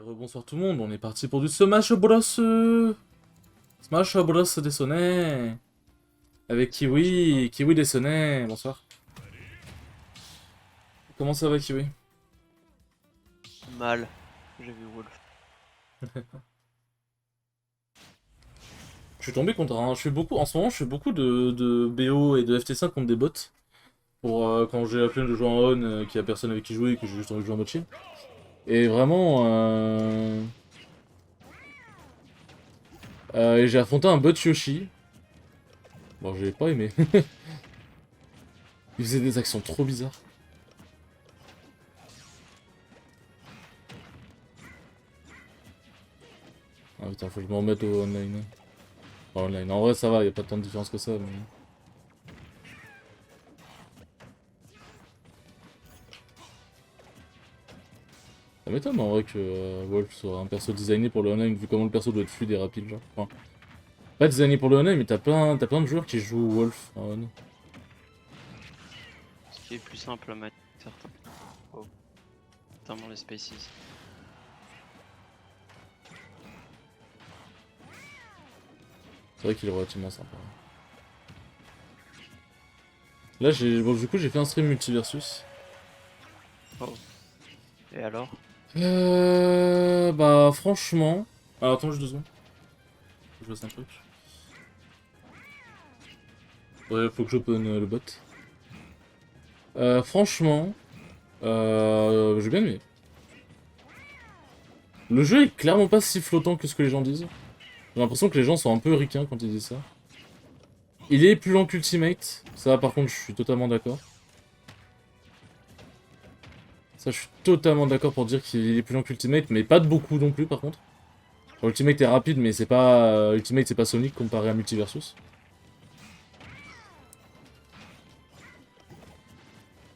Rebonsoir tout le monde, on est parti pour du Smash Bros. Smash Bros des sonnets. Avec Kiwi, Kiwi des sonnets, bonsoir. Comment ça va Kiwi? Mal, j'ai vu Wolf. Je suis tombé contre un... En ce moment, je fais beaucoup de BO et de FT5 contre des bots. Pour quand j'ai la flemme de jouer en on, qu'il y a personne avec qui jouer et que j'ai juste envie de jouer en mode chill. Et vraiment... et j'ai affronté un bot Yoshi. Bon, j'ai pas aimé. Il faisait des actions trop bizarres. Ah putain, faut que je me remette au online. Enfin, online. En vrai, ça va, y a pas tant de différence que ça. Mais... Ça m'étonne en vrai que Wolf soit un perso designé pour le online, vu comment le perso doit être fluide et rapide, genre. Enfin, pas designé pour le online, mais t'as plein de joueurs qui jouent Wolf en on. Ce qui est plus simple à mettre, certains. Oh. Notamment les spaces. C'est vrai qu'il est relativement sympa. Là, bon, du coup, j'ai fait un stream multiversus. Oh. Et alors? Bah, franchement... Alors, attends juste 2 secondes. Je fasse un truc. Ouais, faut que j'open le bot. Franchement... j'ai bien aimé. Le jeu est clairement pas si flottant que ce que les gens disent. J'ai l'impression que les gens sont un peu ricains quand ils disent ça. Il est plus lent qu'Ultimate. Ça, par contre, je suis totalement d'accord. Ça, je suis totalement d'accord pour dire qu'il est plus lent qu'Ultimate, mais pas de beaucoup non plus, par contre. Bon, Ultimate est rapide, mais c'est pas... Ultimate, c'est pas Sonic comparé à Multiversus.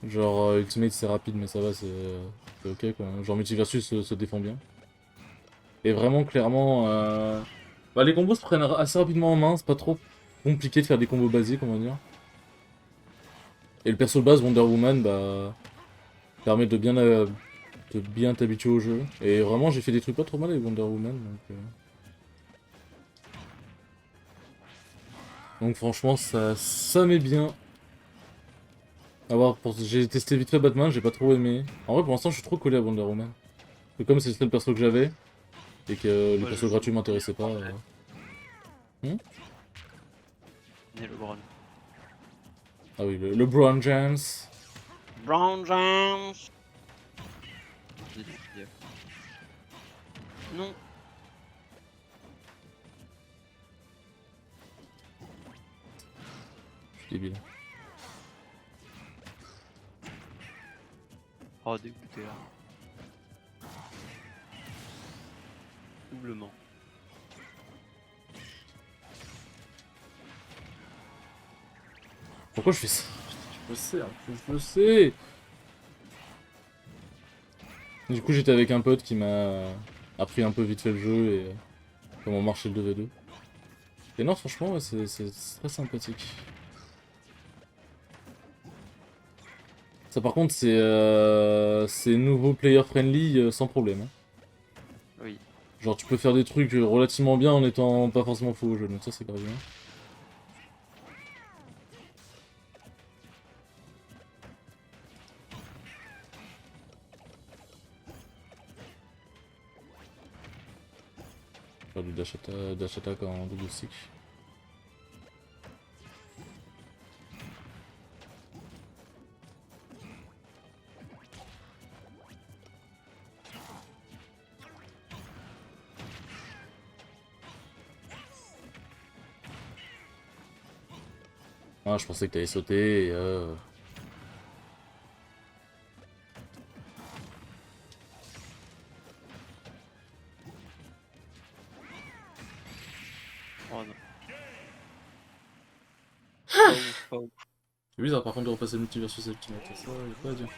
Genre, Ultimate, c'est rapide, mais ça va, c'est ok, quoi. Genre, Multiversus se défend bien. Et vraiment, clairement... Bah, les combos se prennent assez rapidement en main, c'est pas trop compliqué de faire des combos basiques, on va dire. Et le perso de base, Wonder Woman, bah... permet de bien t'habituer au jeu. Et vraiment, j'ai fait des trucs pas trop mal avec Wonder Woman, donc franchement, ça m'est bien. À voir, j'ai testé vite fait Batman, j'ai pas trop aimé. En vrai, pour l'instant, je suis trop collé à Wonder Woman. Et comme c'est le seul perso que j'avais, et que les Moi, je persos joue gratuits m'intéressaient pas... Ni LeBron. Ah oui, le LeBron James. Brown James. Non. Je suis débile. Oh, dégoûté là. Doublement. Pourquoi je fais ça? Je le sais, je le sais. Du coup, j'étais avec un pote qui m'a appris un peu vite fait le jeu et comment marchait le 2v2. Et non, franchement, ouais, c'est très sympathique. Ça, par contre, c'est nouveau player friendly sans problème. Hein. Oui. Genre, tu peux faire des trucs relativement bien en étant pas forcément fou au jeu, donc ça, c'est grave bien. Faire du dash attack en double stick. Ah, je pensais que t'allais sauter et Oh non. Pas ouf, pas ouf. C'est bizarre par contre de repasser le multiversus Ultimate, ça, y'a pas à dire.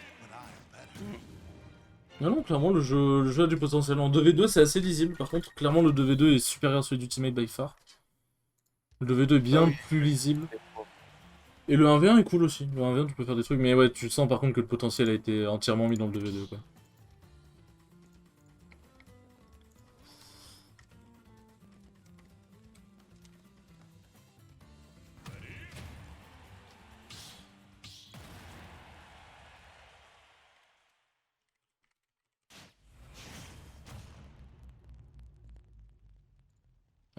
Non, non, clairement, le jeu a du potentiel. En 2v2, c'est assez lisible. Par contre, clairement, le 2v2 est supérieur à celui d'Ultimate by far. Le 2v2 est Ah bien oui. plus lisible. Et le 1v1 est cool aussi. Le 1v1, tu peux faire des trucs. Mais ouais, tu sens par contre que le potentiel a été entièrement mis dans le 2v2, quoi.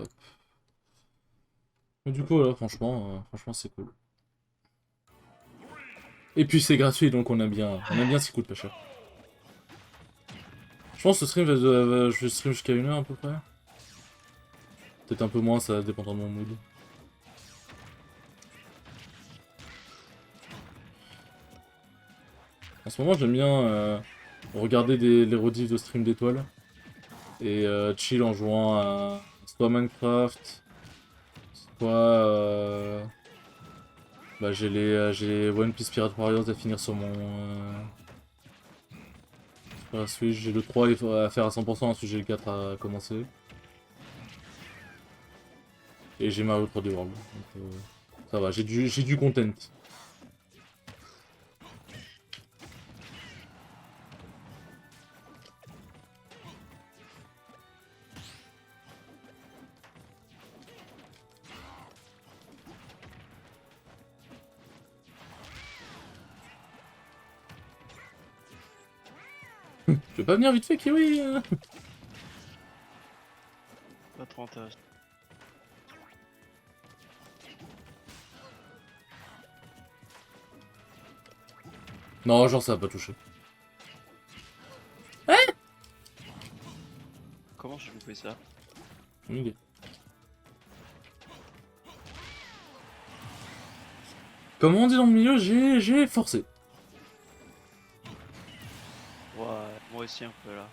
Hop. Mais du coup, là, franchement, c'est cool. Et puis c'est gratuit, donc on aime bien ce qui coûte pas cher. Je pense que ce stream je vais stream jusqu'à 1 heure à peu près. Peut-être un peu moins, ça dépendra de mon mood. En ce moment, j'aime bien regarder les rediffs de stream d'étoiles. Et chill en jouant à soit Minecraft, soit... bah, j'ai One Piece Pirate Warriors à finir sur sur la Switch. J'ai le 3 à faire à 100%, ensuite j'ai le 4 à commencer. Et j'ai Mario 3D World. Donc, ça va, j'ai du content. Tu veux pas venir vite fait, Kiwi Pas trop intéressant. Non, genre ça va pas toucher. Comment j'ai loupé ça? Ok. Comme on dit dans le milieu, j'ai forcé. Ouais, moi aussi un peu là.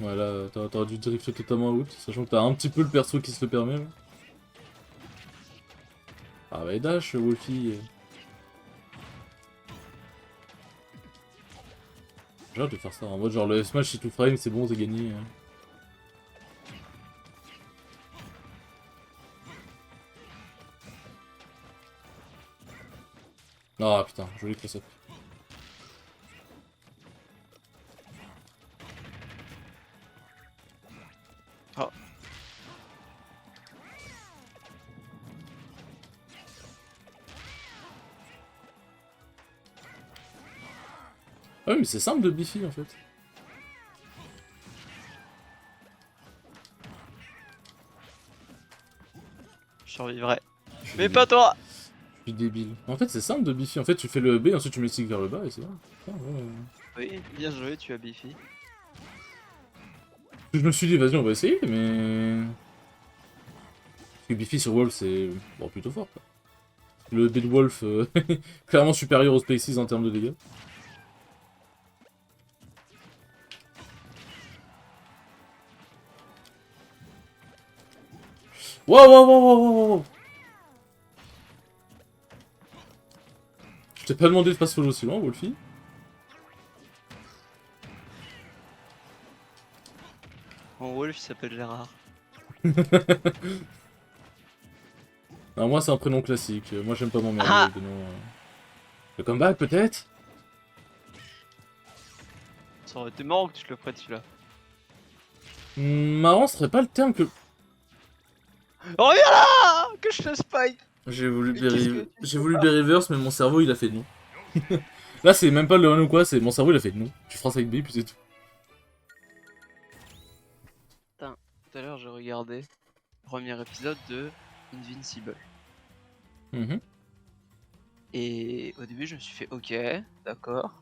Ouais, là, t'aurais dû drift totalement out, sachant que t'as un petit peu le perso qui se le permet. Là. Ah bah, et dash, Wolfie. J'ai hâte de faire ça, en mode genre le smash c'est tout frame, c'est bon, c'est gagné. Ah putain, joli close-up. Ah, Ah oui, mais c'est simple de Biffy en fait. je survivrai. Je suis Mais débile. pas toi! Je suis débile. En fait, c'est simple de Biffy. En fait, tu fais le B, ensuite tu mets le stick vers le bas et c'est bon. Putain, ouais. Oui, bien joué, tu as Biffy. Je me suis dit, vas-y, on va essayer, mais. Parce que Biffy sur Wolf, c'est bon, plutôt fort quoi. Le B de Wolf, clairement supérieur aux Spaces en termes de dégâts. Wow, wow, wow, wow, wow, wow. Je t'ai pas demandé de fast follow aussi loin, Wolfie. Mon Wolf il s'appelle Gérard. Alors, moi, c'est un prénom classique. Moi, j'aime pas m'emmerder Ah! avec des noms. Le comeback, peut-être. Ça aurait été marrant que tu le prêtes celui-là. Marrant, ce serait pas le terme que. Oh, reviens là! Que je te spike! Mais qu'est-ce que tu J'ai fais voulu pas? reverse, mais mon cerveau il a fait non. Là, c'est même pas le 1 ou quoi, c'est mon cerveau il a fait non. Tu feras ça avec B, puis c'est tout. Putain, tout à l'heure j'ai regardé le premier épisode de Invincible. Mhm. Et au début je me suis fait ok, d'accord.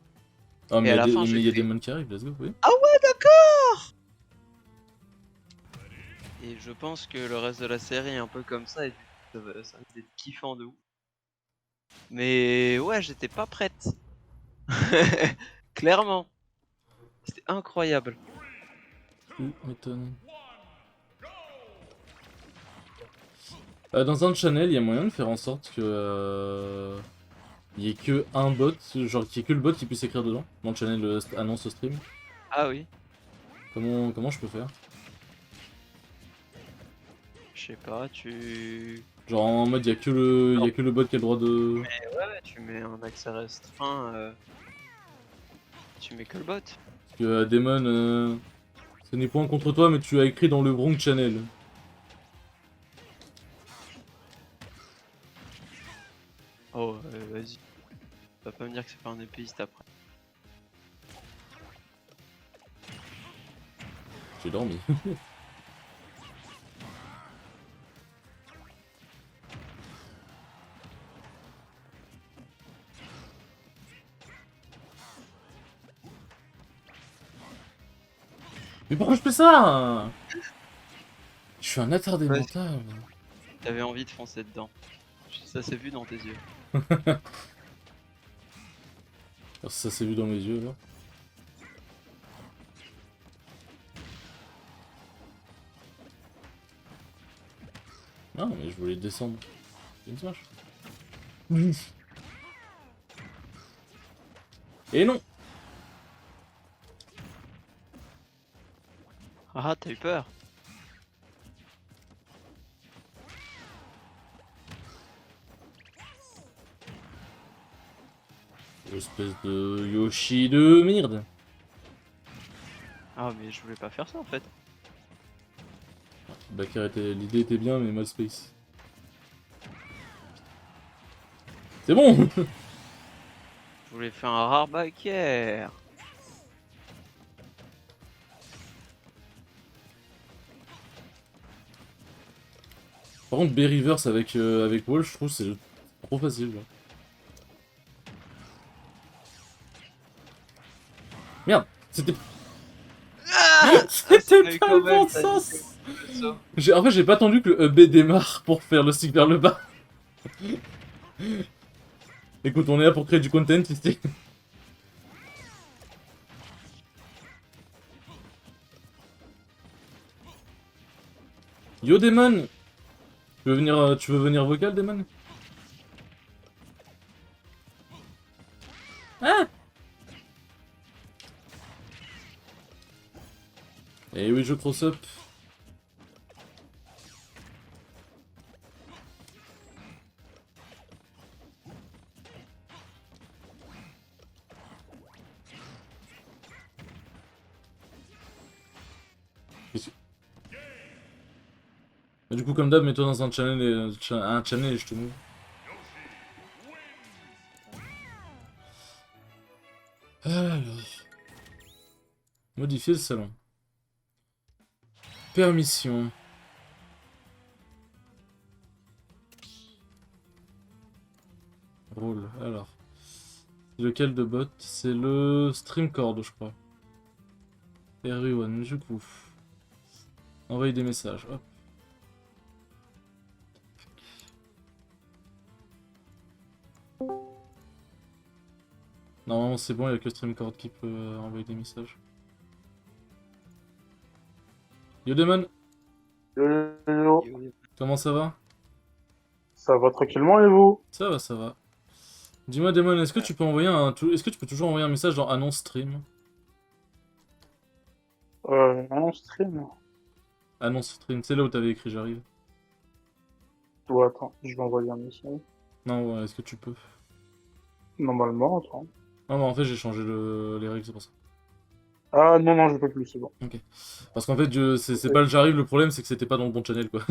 Ah, mais Et il à y a la fin mais j'ai y a des fait mons qui arrivent, let's go, oui. ah ouais d'accord! Et je pense que le reste de la série est un peu comme ça et ça va être kiffant de ouf. Mais ouais j'étais pas prête. Clairement. C'était incroyable. M'étonne. Dans un channel, il y a moyen de faire en sorte que. Il y ait que un bot, genre qu'il y ait que le bot qui puisse écrire dedans, dans le channel annonce stream. Ah oui, Comment je peux faire? je sais pas, Genre en mode il y a que le bot qui a le droit de. ouais, tu mets un accès restreint, tu mets que le bot. Parce que Damon, ce n'est point contre toi, mais tu as écrit dans le Bronx Channel. Oh, vas-y. Tu vas pas me dire que c'est pas un épéiste après. J'ai dormi. pourquoi je fais ça? Je suis un attardé Ouais, mental. T'avais envie de foncer dedans. Ça s'est vu dans tes yeux. Ça s'est vu dans mes yeux là. Non, mais je voulais descendre. C'est une smash. Et non. Ah, t'as eu peur. Espèce de Yoshi de merde. Ah, mais je voulais pas faire ça en fait. Backer l'idée était bien, mais mal space. C'est bon. Je voulais faire un rare backer. Par contre, B-Reverse avec Wall, je trouve que c'est trop facile. Là. Merde, c'était Ah c'était pas le bon sens. En fait, j'ai pas attendu que le B démarre pour faire le stick vers le bas. Écoute, on est là pour créer du content ici. Yo Demon, tu veux venir vocal, Demon? Ah. Et oui, je cross up. Mais du coup, comme d'hab, mets-toi dans un channel et je te move. Alors. Modifier le salon. Permission. Rôle, alors. Lequel de bot? C'est le Streamcord, je crois. Everyone, du coup. Envoyer des messages, hop. Normalement c'est bon, il n'y a que Streamcord qui peut envoyer des messages. Yo Demon, Yo, comment ça va? ça va tranquillement et vous? Ça va, ça va. Dis-moi Demon, est-ce que tu peux envoyer est-ce que tu peux toujours envoyer un message dans annonce stream? Non, stream. Annonce stream, c'est là où t'avais écrit j'arrive. Ouais, attends, je vais envoyer un message. Non, ouais, est-ce que tu peux? Normalement, attends. Non, mais en fait j'ai changé les règles, c'est pour ça. Ah non, non, je peux plus, c'est bon. Ok. Parce qu'en fait, c'est pas le j'arrive, le problème c'est que c'était pas dans le bon channel quoi.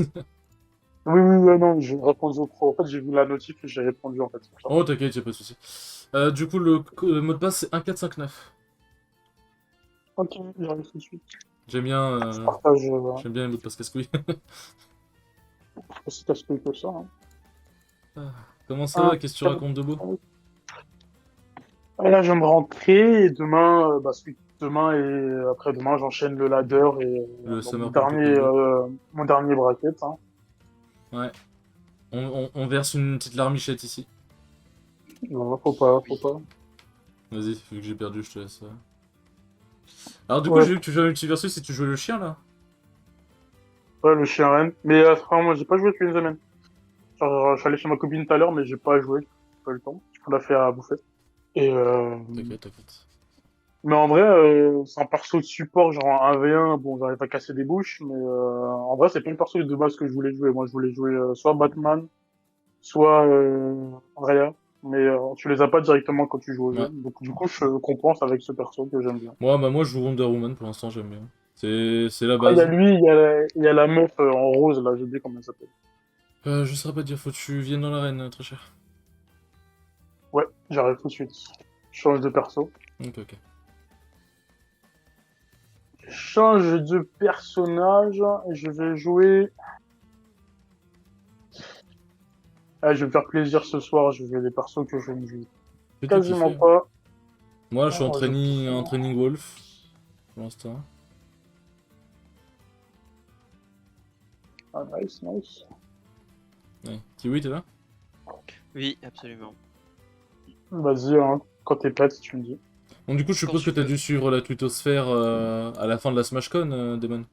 Oui, oui, oui, non, j'ai répondu au pro. En fait, j'ai vu la notif et j'ai répondu en fait. C'est pour ça. Oh t'inquiète, y'a pas de soucis. Du coup, le mot de passe c'est 1459. Ok, j'arrive tout de suite. J'aime bien, Je partage j'aime bien les mots de passe casse-couilles. aussi casse-couille que ça. Hein. Ah, comment ça va? Qu'est-ce que tu Ah, racontes de beau? là, je viens de rentrer et demain, demain et après-demain, j'enchaîne le ladder et Le bon, Summer Camp combo. mon dernier bracket. Hein. Ouais. On verse une petite larmichette ici. Non, faut pas, faut pas. Vas-y, vu que j'ai perdu, je te laisse. Alors, du coup, Ouais, j'ai vu que tu jouais à Multiversus et tu jouais le chien là. ouais, le chien reine. Mais frère, moi, j'ai pas joué depuis une semaine. Genre, je suis allé chez ma copine tout à l'heure, mais j'ai pas joué. J'ai pas eu le temps. Je l'a fait à bouffer. Et T'inquiète, t'inquiète. mais en vrai, c'est un perso de support, genre un 1v1. Bon, j'arrive à casser des bouches, mais en vrai, c'est pas le perso de base que je voulais jouer. Moi, je voulais jouer soit Batman, soit Rhea. Mais tu les as pas directement quand tu joues au jeu. Ouais. Donc, du coup, je compense avec ce perso que j'aime bien. Moi, je joue Wonder Woman pour l'instant, j'aime bien. C'est la Ah, il y a base. lui, il y a la meuf en rose, là, j'ai oublié comment elle s'appelle. Je saurais pas te dire, faut que tu viennes dans l'arène, très cher. Ouais, j'arrive tout de suite. Je change de perso. Ok, ok. Change de personnage, je vais jouer. Ah, je vais me faire plaisir ce soir, je vais les persos que je ne joue Fais-toi quasiment kiffer. pas. Moi, je suis Oh, en training Wolf pour l'instant. Ah, nice, nice. Ouais. Kiwi, t'es là? Oui, absolument. Vas-y, hein, quand t'es prête, si tu me dis. Bon, du coup, je Quand suppose que tu t'as veux. dû suivre la twittosphère à la fin de la SmashCon, Damon.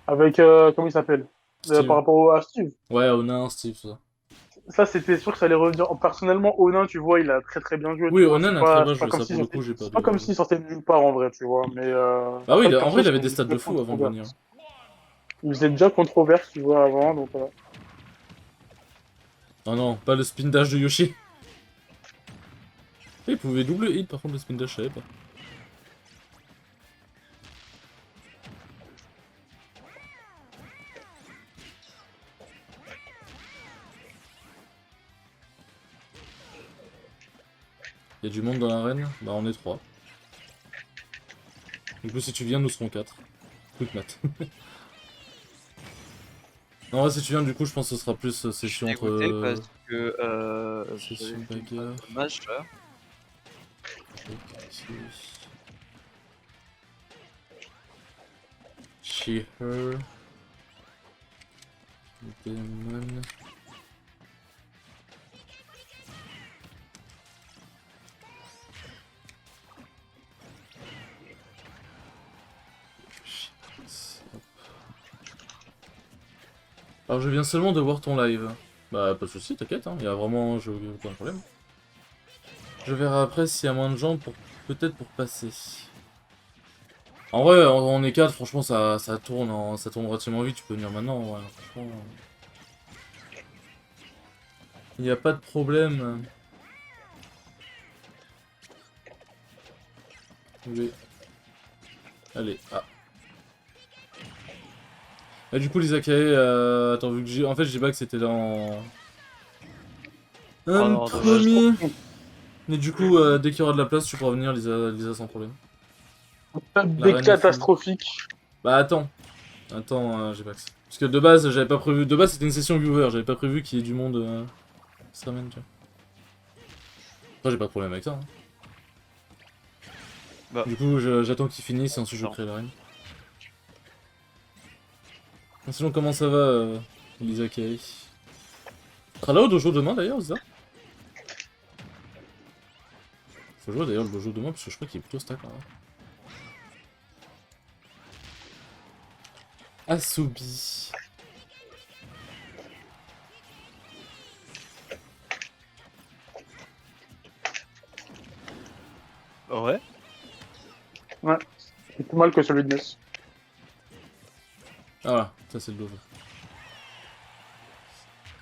Avec, comment il s'appelle? Par Steve. rapport à Steve. Ouais, Onin, Steve, tout ça. Ça, c'était sûr que ça allait revenir. Personnellement, Onin, tu vois, il a très très bien joué, Oui, tu vois. Onan a très bien joué, C'est pas comme ça pour s'il le sortait, coup, j'ai pas c'est pas comme de... s'il sortait de nulle part en vrai, tu vois. Mais Bah oui, après, le en vrai, perso, il avait c'est des stats de déjà fou avant de venir. controverse. Il faisait déjà controverse, tu vois, avant, donc. Oh non, pas le spin dash de Yoshi. Il pouvait double hit par contre le spin dash, je savais pas. Il y a du monde dans l'arène. Bah on est 3. Du coup si tu viens nous serons 4. Quick mat. Non ouais si tu viens du coup je pense que ce sera plus Je suis session entre... dégoûté parce que j'avais Session fait une bagarre. match là. She-Her. Demon. Alors je viens seulement de voir ton live. Bah pas de soucis, t'inquiète, hein, y a vraiment aucun problème. Je verrai après s'il y a moins de gens pour peut-être pour passer. En vrai, on est 4, franchement ça tourne ça tourne relativement vite, tu peux venir maintenant, ouais, franchement. Il n'y a pas de problème. Oui. Allez, ah. Et du coup, les Akae, attends, vu que j'ai. En fait, j'ai pas que c'était dans. Un Oh, dommage. premier. Mais du coup, dès qu'il y aura de la place, tu pourras venir, Lisa sans problème. La Des reine est full. catastrophiques. Bah attends. Attends, j'ai pas que ça. Parce que de base, j'avais pas prévu. De base, c'était une session viewer, j'avais pas prévu qu'il y ait du monde qui se ramène, tu vois. Après, j'ai pas de problème avec ça. Hein. Bah. Du coup, j'attends qu'il finisse et ensuite je Non. crée la reine. Sinon, comment ça va, Lisa Kay? Tu seras là au dojo demain d'ailleurs, c'est ça? Faut jouer d'ailleurs le dojo demain parce que je crois qu'il est plutôt stack. Hein. Asubi. Ouais. Ouais. C'est plus mal que celui de Ness. Ah voilà, ça c'est le dojo.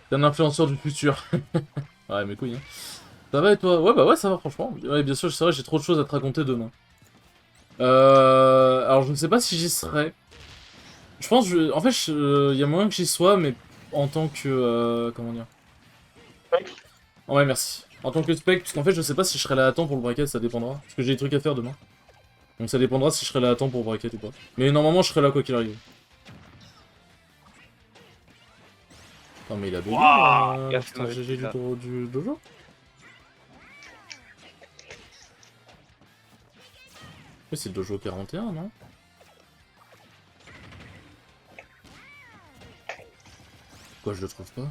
T'es un influenceur du futur. Ouais, mes couilles, hein. Ça va et toi? Ouais, bah ouais, ça va franchement. Ouais, bien sûr, c'est vrai, j'ai trop de choses à te raconter demain. Alors je ne sais pas si j'y serai. Je pense, en fait, il y a moyen que j'y sois, mais en tant que... comment dire? Ouais, merci. En tant que spec, parce qu'en fait, je sais pas si je serai là à temps pour le bracket, ça dépendra. Parce que j'ai des trucs à faire demain. Donc ça dépendra si je serai là à temps pour le bracket ou pas. Mais normalement, je serai là quoi qu'il arrive. Non mais il a bugué, Gaffe, putain, GG du dojo. Mais c'est le dojo 41, non? Pourquoi je le trouve pas?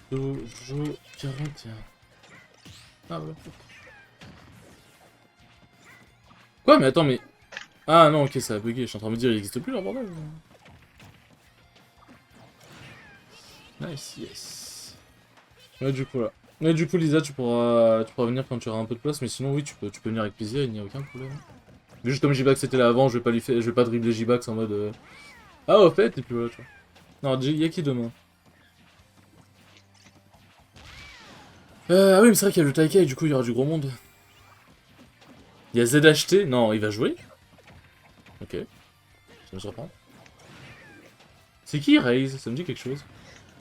Dojo 41. Ah voilà. Quoi? Mais attends, mais... Ah non, ok, ça a bugué. Je suis en train de me dire, il existe plus leur bordel. Nice, yes. Ouais, du coup, là. Ouais, du coup, Lisa, tu pourras venir quand tu auras un peu de place, mais sinon, oui, tu peux venir avec plaisir, il n'y a aucun problème. Mais juste comme J-Bax était là avant, je vais pas dribbler J-Bax en mode... Ah, au fait, et puis voilà, tu vois. Non, il y a qui demain? Ah oui, mais c'est vrai qu'il y a le Taikai, du coup, il y aura du gros monde. Il y a ZHT, non, il va jouer? Ok, ça me surprend. C'est qui Raze? Ça me dit quelque chose.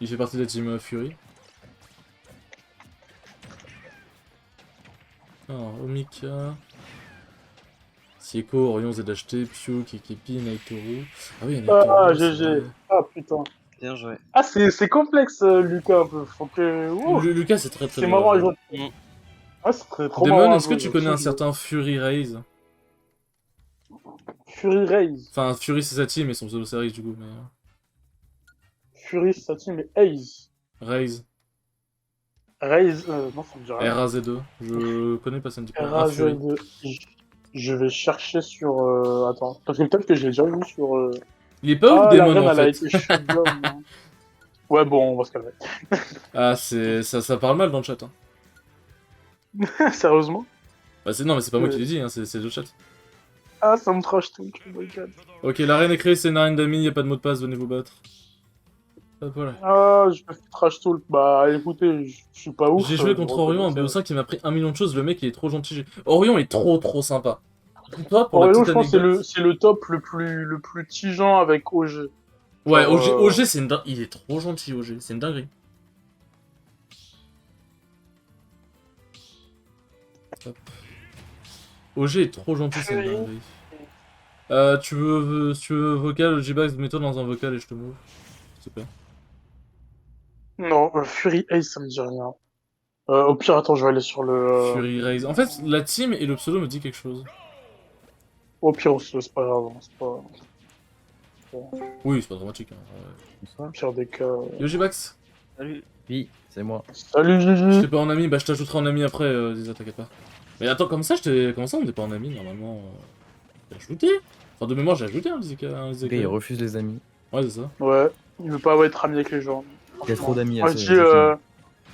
Il fait partie de la team Fury. Alors, Omika... Sieko, Orion, ZHT, Pio, Kekepi, Naitoru... Ah oui, il y a Ah, Naitoru, c'est vrai. GG. Ah, putain. Bien joué. Ah, c'est complexe, Lucas, un peu. Faut que... Ouh, Lucas, c'est très c'est dur à marrant à jouer. jouer. Mm. Ah, c'est trop Demon, marrant à est-ce que jouer. tu connais un certain Fury Raze? Fury Raze. Enfin, Fury c'est sa team et son pseudo c'est Raze du coup, mais... Fury, sa team et Haze. Raze. Raze, non, ça me dit rien. R-A-Z-E. Je connais pas, ça me dit pas. Ah, Fury. R-A-Z-E. Je vais chercher sur... Attends, parce que peut-être que je l'ai déjà vu sur... Il est pas ouf, Ah, la Demon, reine, en elle a fait. été shutdown. Hein. Ouais, bon, on va se calmer. Ah, ça parle mal dans le chat, hein. Sérieusement? Bah, non, mais c'est pas moi qui l'ai dit, hein, c'est le chat. Ah, ça me trash tout. Oh my god. Ok, l'arène est créée, c'est une arène d'amis, y a pas de mot de passe, venez vous battre. Hop, voilà. Ah, je me fais trash talk. Bah, écoutez, je suis pas ouf. J'ai joué contre Orion en BO5 qui m'a pris 1 million de choses, le mec il est trop gentil. Orion est trop sympa. Toi, pour la Orion, petite je pense que anecdote... c'est le top le plus tigeant avec OG. Ouais, Genre, OG c'est une dinguerie. Il est trop gentil, OG, c'est une dinguerie. Hop. OG est trop gentil, c'est une dinguerie. Si tu veux vocal, J-Bax, mets-toi dans un vocal et je te move. S'il te plaît. Non, Fury Ace, ça me dit rien. Au pire, attends, je vais aller sur le... Fury Raze. En fait, la team et le pseudo me dit quelque chose. Au pire, c'est pas grave. Hein, c'est pas... Oui, c'est pas dramatique. Hein. Au pire des cas... Yo, J-Bax. Salut. Oui, c'est moi. Salut, Je Gigi. t'ai pas en ami, bah je t'ajouterai en ami après, Ziza, t'inquiète pas. Mais attends, comme ça, comment ça on n'est pas en ami normalement J'ai ajouté. Enfin, de mémoire, j'ai ajouté un Zika. Le gars, il refuse les amis. Ouais, c'est ça. Ouais, il veut pas être ami avec les gens. Il y a trop d'amis à Moi, ce je dis, film.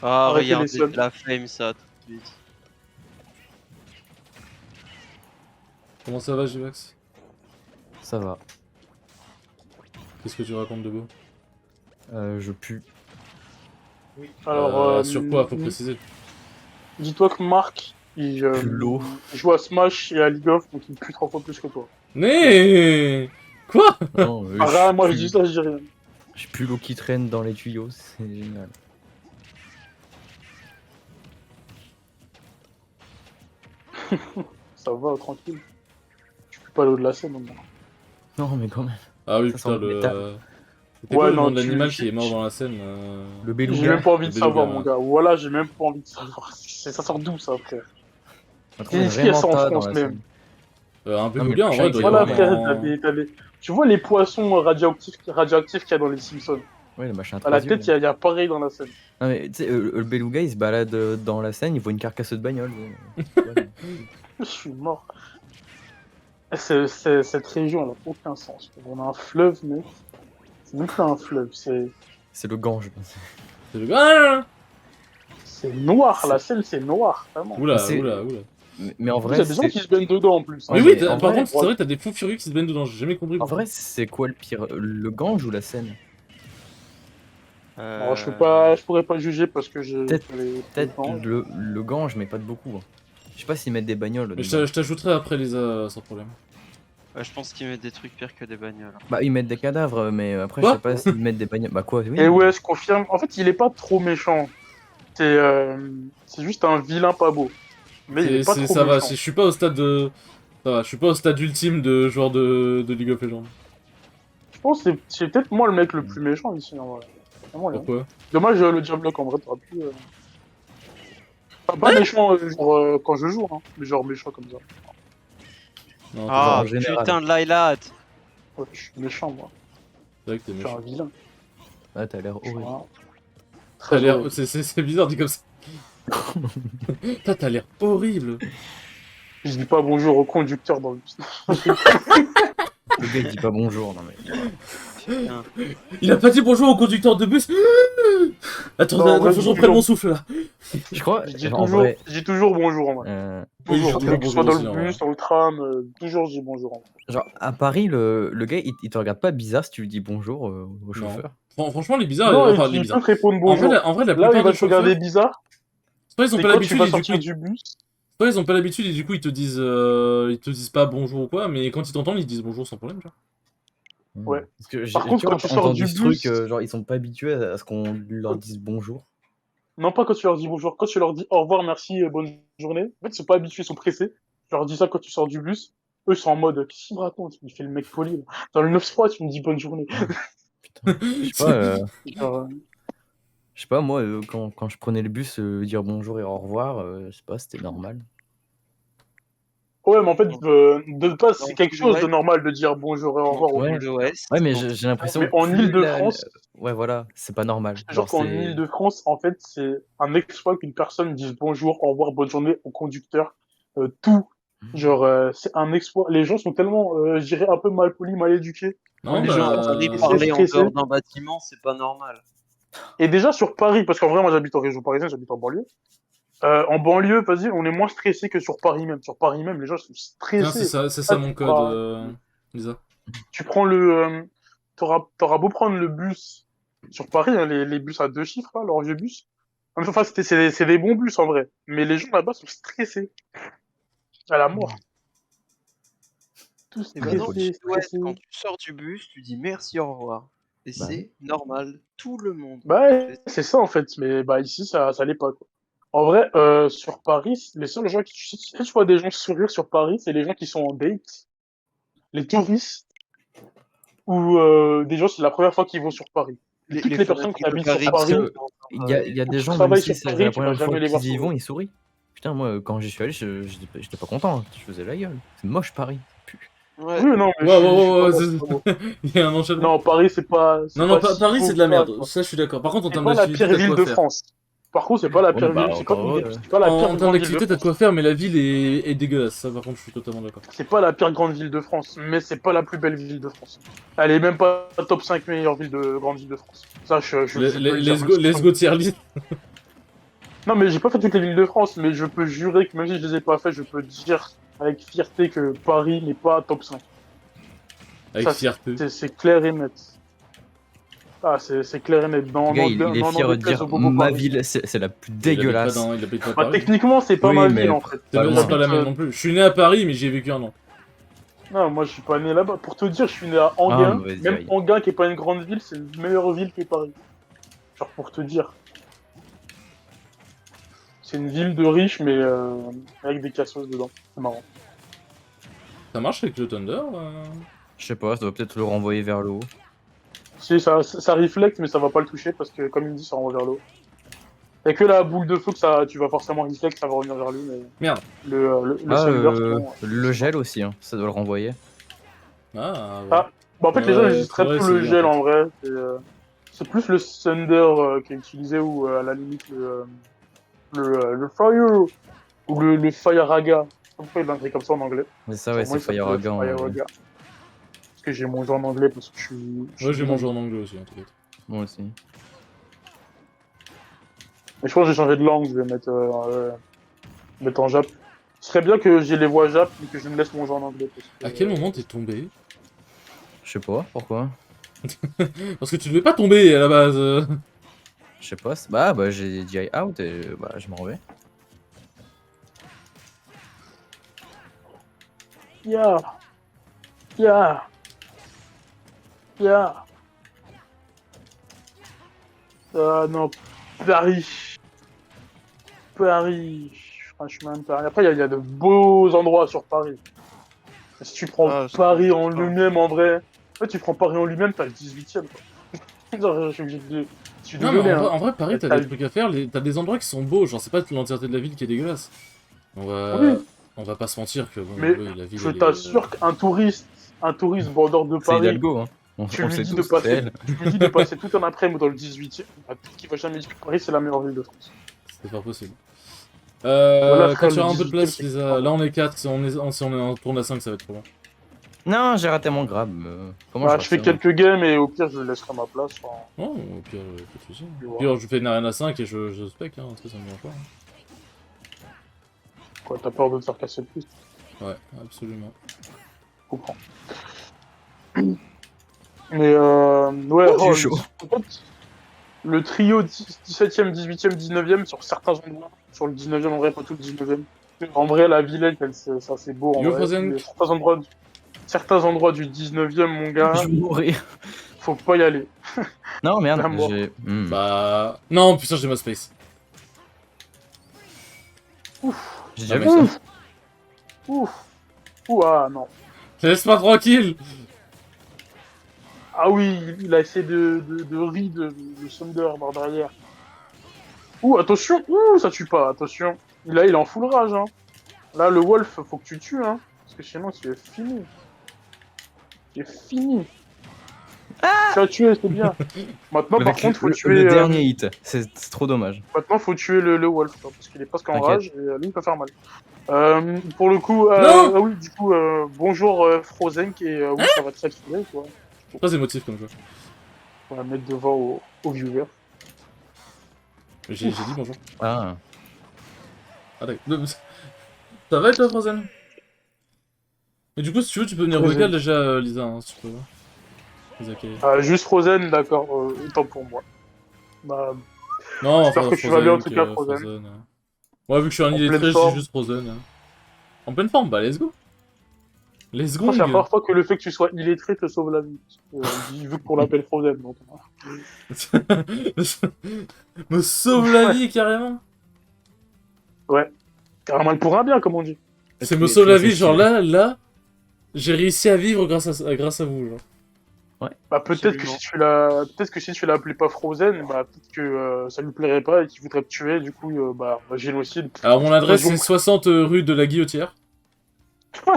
Ah, Arrêtez les regardez, seuls. c'est la flame ça, tout de suite. Comment ça va, J-Bax? Ça va. Qu'est-ce que tu racontes de beau? Je pue. Alors, Sur quoi, faut préciser. dis-toi que Marc, il l'eau. joue à Smash et à League of, donc il pue 3 fois plus que toi. Né Quoi? Non, Ah, moi, je dis ça, je dis rien. Je pue l'eau qui traîne dans les tuyaux, c'est génial. Ça va, tranquille. Je peux pas l'eau de la Seine, maintenant. Non, mais quand même. Ah oui, Ça putain, sent le métal. C'était quoi Ouais, le nom non, de l'animal tu- qui est mort dans la scène Le J'ai beluga. même pas envie de Le beluga, savoir, ouais. mon gars. Voilà, j'ai même pas envie de savoir. Ça sort d'où, ça, frère? On trouve Est-ce qu'il y a ça en vraiment pas dans France la même? scène. Un Non, mais beluga, en le vrai, chat, doit y Voilà, avoir frère, dans... t'as des... Tu vois les poissons radioactifs qu'il y a dans les Simpsons? Ouais, le machin À la trois yeux, tête, là. il y a pareil dans la scène. Non, mais tu sais, le beluga, il se balade dans la Seine, il voit une carcasse de bagnole. Ouais. Je suis mort. Cette région, elle a aucun sens. On a un fleuve, mec. C'est même pas un fleuve, C'est le Gange, je pense. C'est le gars. c'est noir. La Seine, c'est noir, vraiment. Oula, C'est- oula. Mais en En plus, il vrai, y a des gens c'est... qui se baignent dedans, en plus. Mais Ouais, oui, mais en par vrai- contre, c'est vrai, t'as des fous furieux qui se baignent dedans, j'ai jamais compris. En pourquoi. vrai, c'est quoi le pire? Le Gange ou la Seine? Alors, je pourrais pas juger parce que j'ai Peut-être- les Peut-être gens. le Gange, mais pas de beaucoup. Hein. Je sais pas s'ils mettent des bagnoles. Mais dedans. je t'ajouterai après Lisa, sans problème. Ouais, je pense qu'ils mettent des trucs pires que des bagnoles. Bah, ils mettent des cadavres, mais après, Quoi je sais pas s'ils mettent des bagnoles. Bah, quoi, oui. Et ouais, je confirme. En fait, il est pas trop méchant. C'est juste un vilain pas beau. Mais il est pas trop Ça va, méchant. je suis pas au stade de... Ça va, je suis pas au stade ultime de joueur de League of Legends. Je pense que c'est peut-être moi le mec le plus méchant ici, en vrai. Vraiment, Pourquoi? dommage, le Diablock, en vrai, t'aurais pu... Enfin, pas méchant, genre, quand je joue, hein. Mais genre méchant comme ça. Non, Ah, en général. putain de Lylat! Ouais, je suis méchant, moi. c'est vrai que t'es Je suis un méchant. vilain. Ah, t'as l'air horrible. Voilà. T'as Très l'air... horrible. C'est bizarre dit comme ça. Putain, t'as l'air horrible. Je dis pas bonjour au conducteur dans le bus. Le gars, il dit pas bonjour, non mais. Putain. Il a pas dit bonjour au conducteur de bus. Attends, Non, en attends, vrai, faut que je je reprenne dis mon souffle là. Je crois, Je dis en toujours, vrai, je dis toujours bonjour, en vrai. Oui, je Toujours, dis toujours que ce soit bonjour dans aussi, le en bus, dans le tram, toujours je dis bonjour, en vrai. genre, à Paris, le gars, il te regarde pas bizarre si tu lui dis bonjour au Non. chauffeur. Franchement, les bizarres, Non, enfin, les il peut bizarres. te répondre En vrai, bonjour. en vrai, la Là où il plupart va des te regarder chauffeurs, bizarre, soit ils ont c'est pas quand tu l'habitude vas et du coup, sortir du bus. soit ils ont pas l'habitude et du coup ils te disent pas bonjour ou quoi, mais quand ils t'entendent ils te disent bonjour sans problème, tu vois. Ouais. Parce que j'ai Par contre, quand tu sors entendu du ce bus- truc, genre, ils sont pas habitués à ce qu'on leur dise bonjour. Non, pas quand tu leur dis bonjour, quand tu leur dis au revoir, merci, bonne journée. En fait, ils sont pas habitués, ils sont pressés. Tu leur dis ça quand tu sors du bus. Eux, ils sont en mode, qu'est-ce qu'il me raconte? Il fait le mec poli, là. Dans le 9-3, tu me dis bonne journée. Putain. Je sais pas, Genre, je sais pas, moi, quand je prenais le bus, dire bonjour et au revoir, je sais pas, c'était normal. Ouais, mais en fait, de base, Dans c'est quelque tout chose de l'Ouest, normal de dire bonjour et au revoir aux dans Ouais. tout l'Ouest, Ouais, mais dans j'ai l'impression mais que en plus Île-de-France, ouais, voilà, c'est pas normal. je te jure Genre, qu'en c'est. Île-de-France, en fait, c'est un exploit qu'une personne dise bonjour, au revoir, bonne journée au conducteur, tout. Genre, c'est un exploit. Les gens sont tellement, je dirais, un peu mal polis, mal éduqués. Non, les Ils gens sont entendent stressés, parler en stressés. dehors d'un bâtiment, c'est pas normal. Et déjà sur Paris, parce qu'en vrai, moi, j'habite en région parisienne, j'habite en banlieue. En banlieue, vas-y, on est moins stressé que sur Paris même. Sur Paris même, les gens sont tiens, stressés. c'est Ah, ça mon code, Lisa. tu prends le, t'auras beau prendre le bus sur Paris, hein, les bus à 2 chiffres, là, leur vieux bus. Enfin, c'est des bons bus en vrai. Mais les gens là-bas sont stressés. À la mort. Tous Et bah Mal dans le poli. stressés, sud-ouest, quand stressés. tu sors du bus, tu dis merci, au revoir. Et Bah oui. c'est normal, tout le monde Bah fait ouais, ça. c'est ça en fait. Mais bah ici, ça l'est pas, quoi. En vrai, sur Paris, les seuls gens si je vois des gens sourire sur Paris, c'est les gens qui sont en date, les touristes, ou des gens, c'est la première fois qu'ils vont sur Paris. Mais toutes Les les personnes qui fanatiques de habitent sur Ah, Paris parce qui Paris, que sont il et y a ou des qui gens, même travaillent si sur c'est la Paris, tu vas première fois jamais les voir qu'ils y vont, sourire. ils sourient. Putain, moi, quand j'y suis allé, j'étais pas content. Je faisais la gueule. C'est moche, Paris. Pue. ouais, Oui, non, mais Ouais, je suis pas ouais, bon, c'est pas bon. il y a un enchaînement. Non, Paris, Non, c'est non, pas si Paris, c'est beau de que la ça, merde. quoi. Ça, je suis d'accord. Par contre, en C'est termes pas la d'activité, pire t'as de ville quoi de faire. France. Par contre, c'est pas la Ouais, pire bah, ville, c'est pas encore une, heureux. c'est pas la pire En termes grande ville de d'activité, t'as de quoi France. faire, mais la ville est dégueulasse. Ça, par contre, je suis totalement d'accord. C'est pas la pire grande ville de France, mais c'est pas la plus belle ville de France. Elle est même pas top 5 meilleures villes de grande ville de France. Ça, je peux le dire. Même si Let's go tier list. non, mais j'ai pas fait toutes les villes de France, mais je peux jurer que même si je les ai pas fait, je peux dire avec fierté que Paris n'est pas top 5. Avec Ça, fierté. c'est clair et net. Ah, c'est clair et net. Le gars, il est Non, non, fier de déplaise dire au bobo ma parisien. ville, c'est la plus dégueulasse. Il habite pas Bah, Paris. techniquement, c'est pas Oui, ma ville, mais en fait. pas C'est loin. pas la J'habite, mienne non plus. Je suis né à Paris, mais j'y ai vécu un an. non, moi, je suis pas né là-bas. Pour te dire, je suis né à Ah, Anguin. mauvaise Même vieille. Anguin, qui est pas une grande ville, c'est une meilleure ville que Paris. Genre, pour te dire. C'est une ville de riches, mais avec des cassos dedans. C'est marrant. Ça marche avec le Thunder Je sais pas, ça doit peut-être le renvoyer vers le haut. Si, ça reflect, mais ça va pas le toucher, parce que, comme il dit, ça renvoie vers l'eau. Y'a que la boule de feu que ça, tu vas forcément reflect, ça va revenir vers lui, mais Merde. le Ah, Thunder, sinon, le gel aussi, hein, ça doit le renvoyer. Ah, ouais. Ah, bah en fait, les gens Ouais, utilisent c'est très vrai, peu c'est le lui, en gel fait. en vrai. C'est plus le Thunder qui est utilisé ou à la limite le Fire ou le Fire-Raga. Pourquoi il l'incrit comme ça en anglais? C'est ça, ouais, Genre, moi, c'est il s'appelle Fire en anglais. Fire-Raga. Parce que j'ai mon jeu en anglais parce que je suis Ouais, j'ai mon bilingue. jeu en anglais aussi, en tout cas. Moi aussi. Mais je pense que j'ai changé de langue, je vais mettre en Jap. Ce serait bien que j'ai les voix Jap et que je me laisse mon jeu en anglais. Parce que, À quel moment t'es tombé? Je sais pas, pourquoi? Parce que tu devais pas tomber à la base. Je sais pas. Bah j'ai dit out et bah je m'en vais. Yeah. Yeah. Yeah. Ah non, Paris. Paris. Franchement, Paris. Après, il y a de beaux endroits sur Paris. Si tu prends Ah, ça Paris me en choque pas. lui-même, en vrai. Ouais, tu prends Paris en lui-même, t'as le 18ème, quoi. Genre, je suis obligé de. Je suis Non, mais désolé, hein. en vrai, Paris, t'as T'as des trucs à faire. T'as des endroits qui sont beaux. Genre, c'est pas l'entièreté de la ville qui est dégueulasse. On va, Oui. on va pas se mentir que bon, Mais oui, la ville. je elle est- t'assure qu'un touriste bordeur de C'est Paris, Hidalgo, hein. On tu le lui sait dis de tous, c'est passer, elle. tu lui dis de passer tout un après-midi dans le 18ème, bah, peut-être qu'il va jamais dire que Paris c'est la meilleure ville de France. C'est pas possible. Voilà, Quand frère, tu le auras un peu de 18e, place, c'est Lisa. pas Là, on est 4. Si on en tourne à 5, ça va être trop long. Non, j'ai raté mon grab. Comment Bah, je je fais refais, moi quelques games et au pire je laisserai ma place. Enfin, Non, au pire, pas de soucis. tu Au vois. pire, je fais une arène à 5 et je spec, hein. Ça me dérange pas. Hein. Quoi, t'as peur de te faire casser le plus, Ouais, absolument. je comprends. Mais ouais, Oh, j'ai oh, chaud. en fait, le trio 17ème, 18ème, 19ème sur certains endroits, sur le 19ème en vrai, pas tout le 19ème. En vrai, la Villette, ça c'est beau en Yo, vrai. Frozen. Mais certains endroits du 19ème, mon gars, Je vais mourir. faut pas y aller. Non, merde, La mort. j'ai. Bah. Non, putain, j'ai ma space. J'ai déjà Non, vu mais ça. Ouf. Ouh, ah non. Laisse-moi tranquille! Ah oui, il a essayé de read le Thunder par derrière. Ouh, attention! Ouh, ça tue pas, attention. Il est en full rage, hein. Là, le wolf, faut que tu tues, hein. Parce que sinon, tu es fini. Tu es fini. Tu as tué, c'est bien. Maintenant, par Avec contre, faut le tuer. dernier hit, c'est trop dommage. Maintenant, faut tuer le wolf, quoi, parce qu'il est presque en T'inquiète. rage et lui, il peut faire mal. Pour le coup, Non ah oui, du coup, bonjour Frozen, et oui, ça va très bien, quoi. Très émotif comme jeu. On va mettre devant aux viewers. J'ai dit bonjour. Ah. Ah d'accord. Ça va et toi, Frozen? Mais du coup, si tu veux, tu peux venir Frozen. vocal déjà, Lisa, hein, si tu peux. Isaac Juste Frozen, d'accord, autant pour moi. Bah, Non, j'espère enfin, que tu vas bien en tout cas, Frozen. Frozen. Moi, vu que je suis un En illettré, pleine je dis forme. juste Frozen. Hein. En pleine forme, bah let's go. Let's go. Franchement, c'est la première fois que le fait que tu sois illettré te sauve la vie. Vu qu'on l'appelle Frozen. Donc, Me sauve la vie, carrément. ouais. Un mal pour un bien, comme on dit. C'est me sauve la vie, genre là, j'ai réussi à vivre grâce à vous, genre. Bah, peut-être que si tu l'appelais pas Frozen, bah, peut-être que ça lui plairait pas et qu'il voudrait te tuer, du coup, bah, génocide. Alors, mon adresse, Bonjour. c'est 60 rue de la Guillotière. Non,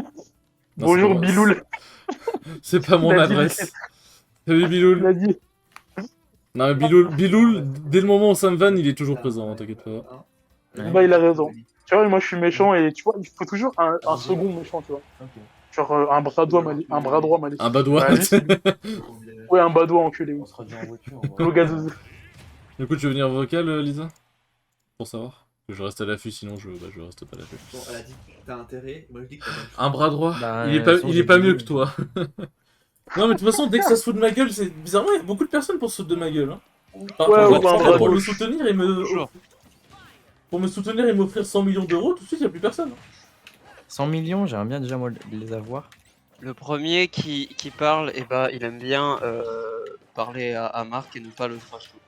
Bonjour c'est pas moi. Biloul. C'est pas mon Il a dit- adresse. Salut Il Biloul. a dit. Non, mais Biloul, dès le moment où ça me vanne, il est toujours présent, hein, t'inquiète pas. Bah, il a raison. Tu vois, moi je suis méchant et tu vois, il faut toujours un second méchant, tu vois. Genre un bras droit maléfique. Un badois. Bah, lui, c'est- ouais, un badois enculé. On sera déjà en voiture. Le gazeuse. Du coup, tu veux venir vocal, Lisa? Pour savoir que je reste à l'affût, sinon je reste pas à l'affût. Bon, elle a dit que t'as intérêt, moi je dis que t'as pas le choix. Un bras droit, Bah, il est sinon, j'ai pas dit mieux oui. que toi. Non, mais de toute façon, dès que ça se fout de ma gueule, c'est bizarrement, il y a beaucoup de personnes pour se foutre de ma gueule. Hein. Par Ouais, contre, ouais, un bras pour me gauche. soutenir Toujours. pour me soutenir et m'offrir 100 millions d'euros, tout de suite, il n'y a plus personne. 100 millions, j'aimerais bien déjà moi les avoir. Le premier qui parle, eh ben, il aime bien parler à Marc et ne pas le trash talk.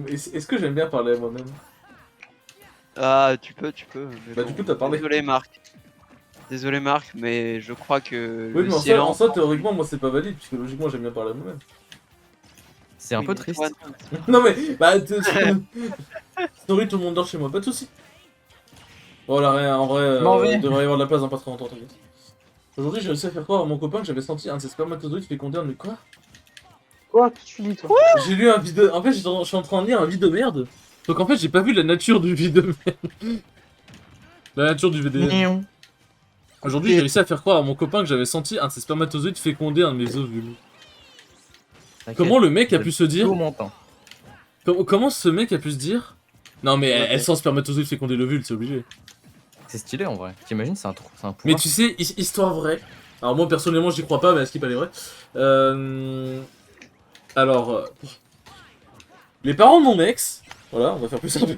Est-ce que j'aime bien parler à moi-même? Ah, tu peux. Mais Bah, du coup, t'as parlé. Désolé Marc, mais je crois que Oui, le mais en silence... soi, théoriquement, moi, c'est pas valide, puisque logiquement, j'aime bien parler à moi-même. C'est un Oui, peu mais triste. toi, non. Non, mais, bah, story, tout le monde dort chez moi, pas de soucis. Voilà, rien, en vrai, M'en vais. il devrait y avoir de la place dans pas très longtemps, t'inquiète. Aujourd'hui, j'ai réussi à faire croire à mon copain que j'avais senti un de ses spermatozoïdes fécondé, mais quoi? Quoi, qu'est-ce que tu dis, toi? J'ai lu un vidéo. En fait, je suis en train de lire un vide de merde. Donc en fait, j'ai pas vu la nature du vide de merde. La nature du VDN. Miaou. Aujourd'hui, j'ai réussi à faire croire à mon copain que j'avais senti un de ses spermatozoïdes féconder un de mes ovules. T'inquiète, Comment le mec a pu se dire tout mon temps. Comment ce mec a pu se dire non mais elle sent spermatozoïde féconder l'ovule, c'est obligé. C'est stylé en vrai. T'imagines, c'est un pouvoir. Mais tu sais, histoire vraie. Alors moi personnellement, j'y crois pas, mais est-ce qu'il est vrai? Alors, les parents de mon ex, voilà, on va faire plus simple.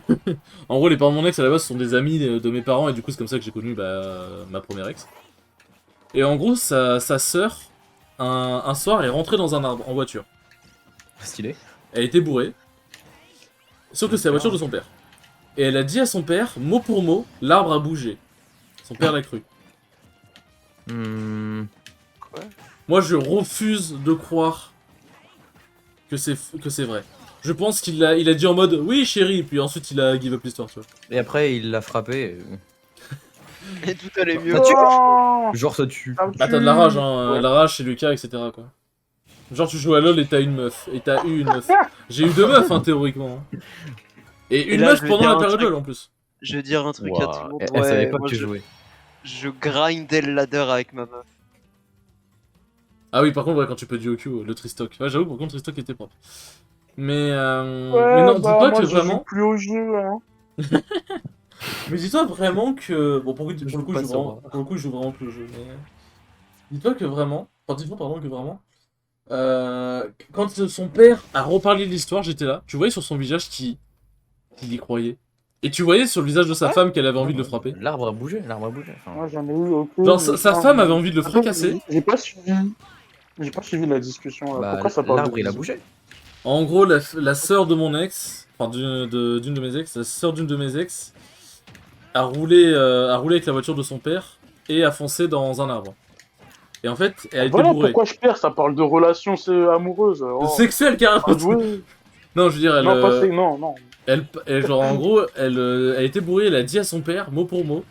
En gros, les parents de mon ex à la base sont des amis de mes parents et du coup c'est comme ça que j'ai connu ma première ex. Et en gros, sa sœur, un soir, est rentrée dans un arbre en voiture. Stylé. Elle était bourrée, sauf que c'est la voiture de son père. Et elle a dit à son père, mot pour mot, l'arbre a bougé. Son père l'a cru. Quoi? Moi, je refuse de croire que c'est vrai. Je pense qu'il a dit en mode oui chérie, puis ensuite il a give up l'histoire, tu vois. Et après, il l'a frappé. Et tout allait mieux. Ça tue. Oh, Genre, ça tue. ça me Bah t'as de tue. la rage, hein, Ouais. la rage chez Lucas, etc. quoi. Genre tu joues à LoL et t'as une meuf, et t'as eu une meuf. J'ai eu 2 meufs, hein, théoriquement. Hein. Et Et une là, meuf je vais pendant dire la un période truc. LoL en plus. Je vais dire un truc à tout le Waouh. monde. Elle savait Ouais, pas moi, que tu jouais. je grindais le ladder avec ma meuf. Ah oui, par contre, ouais, quand tu peux duo Q, le Tristock. Ouais, j'avoue, par contre, Tristock était propre. Mais Ouais, non, bah, dis-toi moi, que je joue vraiment. plus au jeu, hein. Mais dis-toi vraiment que. Bon, pour le coup, je joue pas vraiment, savoir. pour le coup, je joue vraiment plus au jeu. Mais. Dis-toi que vraiment. Enfin, dis-toi, pardon, que vraiment. Quand son père a reparlé de l'histoire, j'étais là. Tu voyais sur son visage qu'il y croyait. Et tu voyais sur le visage de sa femme qu'elle avait envie de le frapper. L'arbre a bougé, l'arbre a bougé. Enfin, Moi, j'en ai eu aucun. Genre, sa femme avait envie de le fracasser. J'ai pas suivi. J'ai pas suivi la discussion. Là. bah, Pourquoi ça parle l'arbre de il a bisous bougé. En gros, la sœur de mon ex, enfin d'une de mes ex, la sœur d'une de mes ex, a roulé avec la voiture de son père et a foncé dans un arbre. Et en fait, elle a été Voilà bourrée. pourquoi je perds, ça parle de relations amoureuses. Oh. Sexuelle carrément. Ah, jouer. Non, je veux dire, elle. Non, pas c'est. Non, non. genre en gros, elle était bourrée, elle a dit à son père, mot pour mot,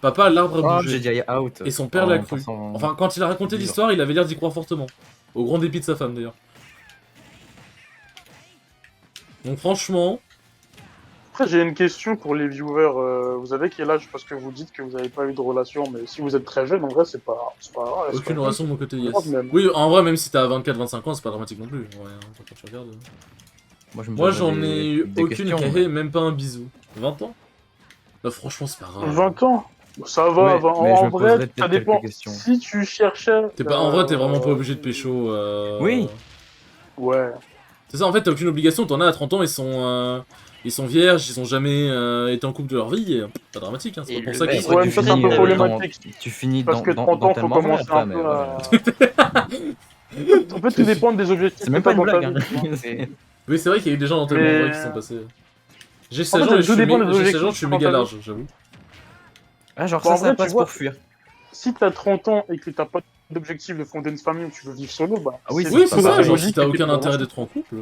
papa, l'arbre a Oh, j'ai bougé. dit out. Et son père l'a En cru. passant- Enfin, quand il a raconté vivre. l'histoire, il avait l'air d'y croire fortement. Au grand dépit de sa femme d'ailleurs. Donc franchement, Après, j'ai une question pour les viewers. Vous avez quel âge? Parce que vous dites que vous n'avez pas eu de relation, mais si vous êtes très jeune, en vrai, c'est pas grave. c'est aucune pas relation de mon côté, yes. grave, même. Oui, en vrai, même si t'as 24-25 ans, c'est pas dramatique non plus. Ouais, hein, quand tu regardes. je me Moi, pose j'en des- ai eu des aucune questions, carré, mais- même pas un bisou. 20 ans? Bah, franchement, c'est pas grave. 20 ans? Ça va, Ouais, mais je en me vrai, poserais ça peut-être dépend. quelques questions. Si tu cherchais. En vrai, t'es vraiment pas obligé de pécho. Oui. Ouais. C'est ça, en fait, t'as aucune obligation. T'en as à 30 ans, ils sont vierges, ils ont jamais été en couple de leur vie. Et, pas dramatique, hein. C'est Et pas pour le ça qu'ils mec, sont. Ouais, tu mais ça, c'est un finis, peu problématique. Tu finis Parce dans, que dans, 30 dans ans, faut tellement vrai commencer après, un mais peu voilà. à. En fait, tout dépend des objectifs. C'est même que pas t'as une dans ta blague. vie, tu vois. C'est- Oui, c'est vrai qu'il y a eu des gens dans tellement Mais- vrai qui sont passés. J'ai En 16 fait, ans et tout dépend des j'ai 16 ans, objectifs je suis que méga t'as dans ta large, j'avoue. Ah, genre Bon, en ça vrai, tu passe vois- pour fuir. Si t'as 30 ans et que t'as pas d'objectif de fonder une famille ou tu veux vivre solo, bah. Ah oui, Oui, c'est c'est pas ça, pareil. genre si logique t'as que aucun t'es intérêt dans d'être en couple.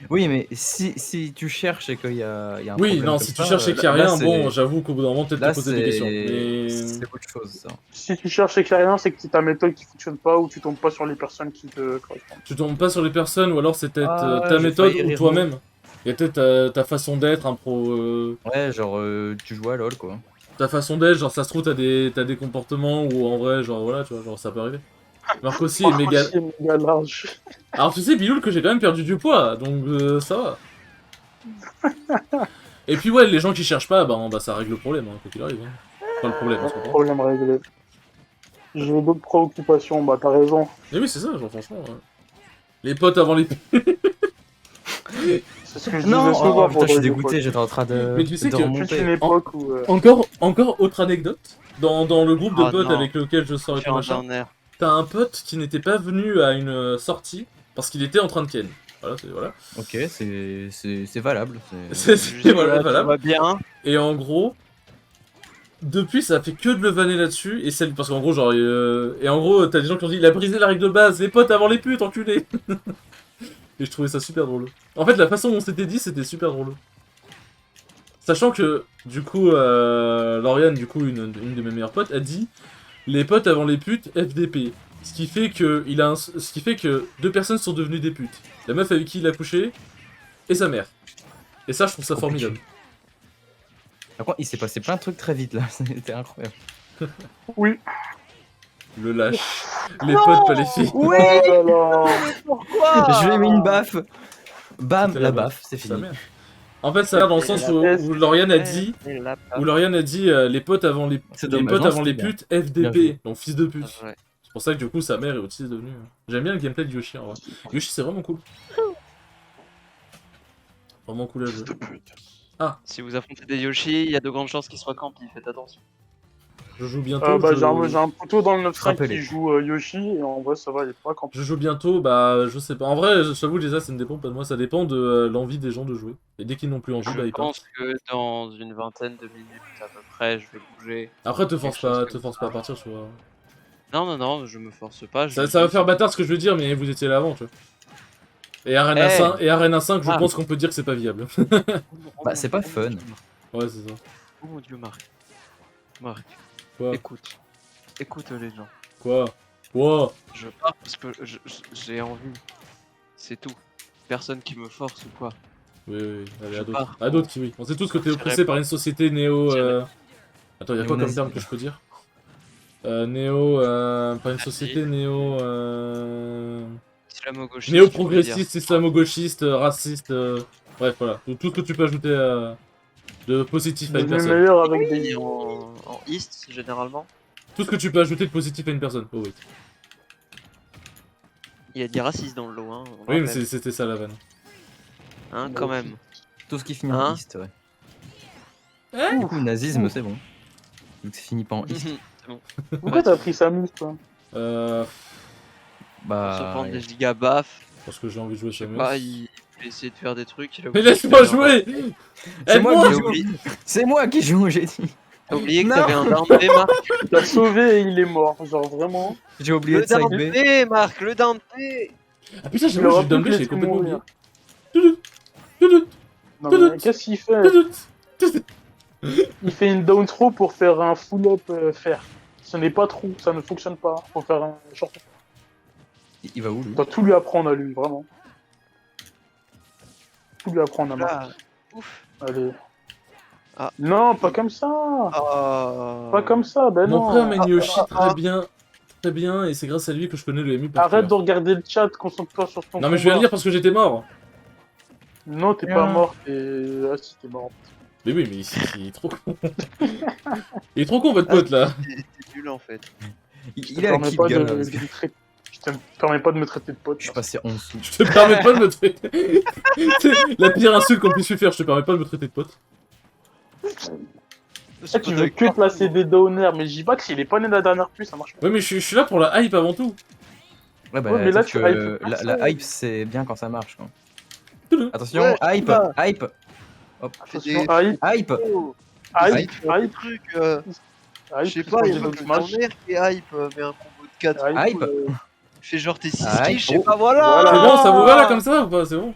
Oui, mais si tu cherches et qu'il y a un Oui, problème non, comme si tu ça, cherches et qu'il y a là, rien, c'est- bon, j'avoue qu'au bout d'un moment, peut-être là, te poser des questions. Mais. c'est autre chose, ça. Si tu cherches et qu'il y a rien, c'est que c'est ta méthode qui fonctionne pas ou tu tombes pas sur les personnes qui te correspondent. Tu tombes pas sur les personnes, ou alors c'est peut-être Ah, ta j'ai méthode failli ou rire toi-même. Il y a peut-être ta façon d'être, un pro. Ouais, genre tu joues à LoL, quoi. Ta façon d'être, genre ça se trouve, t'as des comportements où en vrai, genre voilà, tu vois, genre ça peut arriver. Marc aussi est méga. Aussi méga large. Alors tu sais, Biloul, que j'ai quand même perdu du poids, donc ça va. Et puis ouais, les gens qui cherchent pas, bah ça règle le problème, hein, quoi qu'il arrive. Hein. Pas le problème, on se comprend. Problème réglé. J'ai d'autres préoccupations, bah t'as raison. Mais oui, c'est ça, genre franchement. Les potes avant les. C'est ce que je Non, disais souvent putain, je suis les dégoûté, époques. j'étais en train de. Mais tu sais de que- Toute une remonter. époque où. Encore autre anecdote. Dans le groupe de Oh potes non. avec lequel je sors et tout Jean machin, Werner. t'as un pote qui n'était pas venu à une sortie parce qu'il était en train de ken. Voilà, c'est voilà. Ok, c'est valable. C'est voilà, Tout voilà. va bien. Et en gros, depuis ça fait que de le vanner là-dessus et celle parce qu'en gros genre et en gros t'as des gens qui ont dit il a brisé la règle de base, les potes avant les putes, enculé. Et je trouvais ça super drôle. En fait la façon dont c'était dit c'était super drôle. Sachant que du coup Lauriane, du coup une de mes meilleures potes, a dit les potes avant les putes FDP. Ce qui fait que ce qui fait que deux personnes sont devenues des putes. La meuf avec qui il a couché et sa mère. Et ça je trouve ça Compliqué. formidable. Par contre, il s'est passé plein de trucs très vite là, c'était incroyable. Oui. Le lâche. Les potes pas les filles. Oh là là. Je lui ai mis une baffe. Bam, C'était la la baffe, c'est Sa fini. mère. En fait, ça va dans le sens où Lauriane a dit, les potes avant les, C'est les dommage, potes non, avant les c'était bien. putes Bien FDP, joué. donc fils de pute. Ouais. C'est pour ça que du coup sa mère est aussi devenue. J'aime bien le gameplay de Yoshi en vrai. Yoshi c'est vraiment cool. Vraiment cool à jouer. Si vous affrontez des Yoshi, il y a de grandes chances qu'ils soient campis, faites attention. Je joue bientôt. Bah, je... j'ai un poteau dans le 9-5 Rappelez. qui joue Yoshi et en vrai ça va, il est pas campé. je joue bientôt, bah je sais pas. En vrai, je t'avoue déjà, ça ne dépend pas de moi, ça dépend de l'envie des gens de jouer. Et dès qu'ils n'ont plus envie, bah Je ils partent. pense que dans une vingtaine de minutes à peu près, je vais bouger. Après, te force quelque chose te comme force ça. pas à partir, tu vois. Non, je me force pas. je Ça dis va que faire c'est- bâtard ce que je veux dire, mais vous étiez là avant, tu vois. Et Arena Hey. 5, Arena 5, je Ah. pense qu'on peut dire que c'est pas viable. Bah, c'est pas fun. Ouais, c'est ça. Oh mon dieu, Marc. Marc, Quoi écoute. Écoute les gens. Quoi Je pars parce que j'ai envie. C'est tout. Personne qui me force ou quoi. Oui, oui, allez, Je à d'autres. pars. À d'autres qui, oui. On sait tous que t'es J'irai oppressé pas. par une société néo... J'irai. Attends, y'a quoi comme Néo-nazi. terme que je peux dire Néo... Par une Nazi. société néo... Islamo-gauchiste. Néo-progressiste, islamo-gauchiste, raciste... Bref, voilà. Tout ce que tu peux ajouter de positif à une Devenu personne. meilleur avec Oui, des. en East généralement. Tout ce que tu peux ajouter de positif à une personne. Oh oui. Il y a des racistes dans le lot, hein. on Oui, mais rappelle. c'était ça la vanne. Hein, quand même. Tout ce qui finit Hein en East, ouais. Du coup, nazisme, c'est bon. Vu que c'est fini pas en East. Pourquoi t'as pris Samus, toi? Euh... Se Bah. prendre des giga baff. Parce que j'ai envie de jouer Samus. Bah, il voulait essayer de faire des trucs. Il a Mais oublié laisse-moi que t'avais jouer C'est moi Aide-moi qui T'as joue. oublié, C'est moi qui joue, j'ai dit. t'as oublié que Non. t'avais un down B, Marc. Il t'a sauvé et il est mort. Genre vraiment. J'ai oublié Le de side down B. B, Marc, le down B. Ah putain, j'ai Il aura le down pu B, te j'ai laisser complètement oublié. mourir. Toudout, toudout, Non, mais qu'est-ce qu'il fait? Il fait une down throw pour faire un full up fer. Ce n'est pas trou, ça ne fonctionne pas. Faut faire un short. Il va où lui? On doit tout lui apprendre à lui, vraiment. Tout lui apprendre à Marc. Là. Ouf. Allez. Ah. Non, pas comme ça. Oh. Pas comme ça, ben Mon non. frère mène Yoshi très bien, et c'est grâce à lui que je connais le MU par Arrête de cœur. regarder le chat, concentre-toi sur ton Non mais je vais le combat. dire parce que j'étais mort. Non, t'es pas mort, ah si, t'es mort. Mais oui, mais il est trop con. Il est trop con votre pote là. T'es nul en fait. Il est à qui le gars là? Parce que Je te permets pas de me traiter de pote. je suis passé en dessous. Je te permets pas de me traiter. C'est la pire insulte qu'on puisse lui faire, je te permets pas de me traiter de pote. Ah, tu veux que placer des downers, mais je dis pas que s'il est pas né de la dernière pluie, ça marche pas. Ouais mais je suis là pour la hype avant tout. Ouais, bah, Ouais, mais là, sauf tu que hype personne. la hype c'est bien quand ça marche quoi. Attention, Ouais, hype, là. hype, hop, Attention, hype, hype. Oh, hype, un hype, truc, hype. je sais tu pas, prends il des y a autres le matchs. tonnerre qui est hype, mais un combo de 4. Hype. Fais genre tes 6 Hype. kills, je sais pas, voilà. Voilà. C'est bon, ça vous va là comme ça ou pas? C'est bon?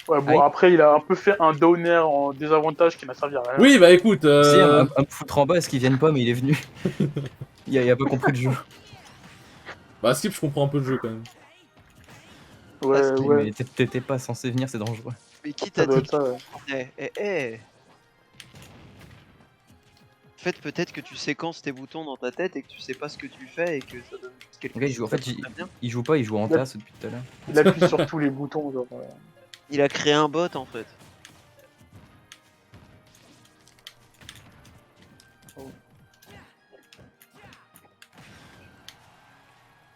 Ouais, bon, Hype. après, il a un peu fait un downer en désavantage qui n'a servi à rien. Oui bah écoute, Si, à me foutre en bas, est-ce qu'ils viennent pas, mais il est venu. il a pas compris le jeu. bah Skip je comprends un peu le jeu quand même. Ouais, Parce qu'il ouais, Mais t'étais pas censé venir, c'est dangereux. Mais qui ça t'a doit dit être ça, ouais. En fait, peut-être que tu séquences tes boutons dans ta tête et que tu sais pas ce que tu fais et que ça donne juste quelque Le gars, il chose joue, en de fait, très bien. il joue pas, il joue en tasse depuis tout à l'heure. Il appuie sur tous les boutons, genre. Il a créé un bot en fait.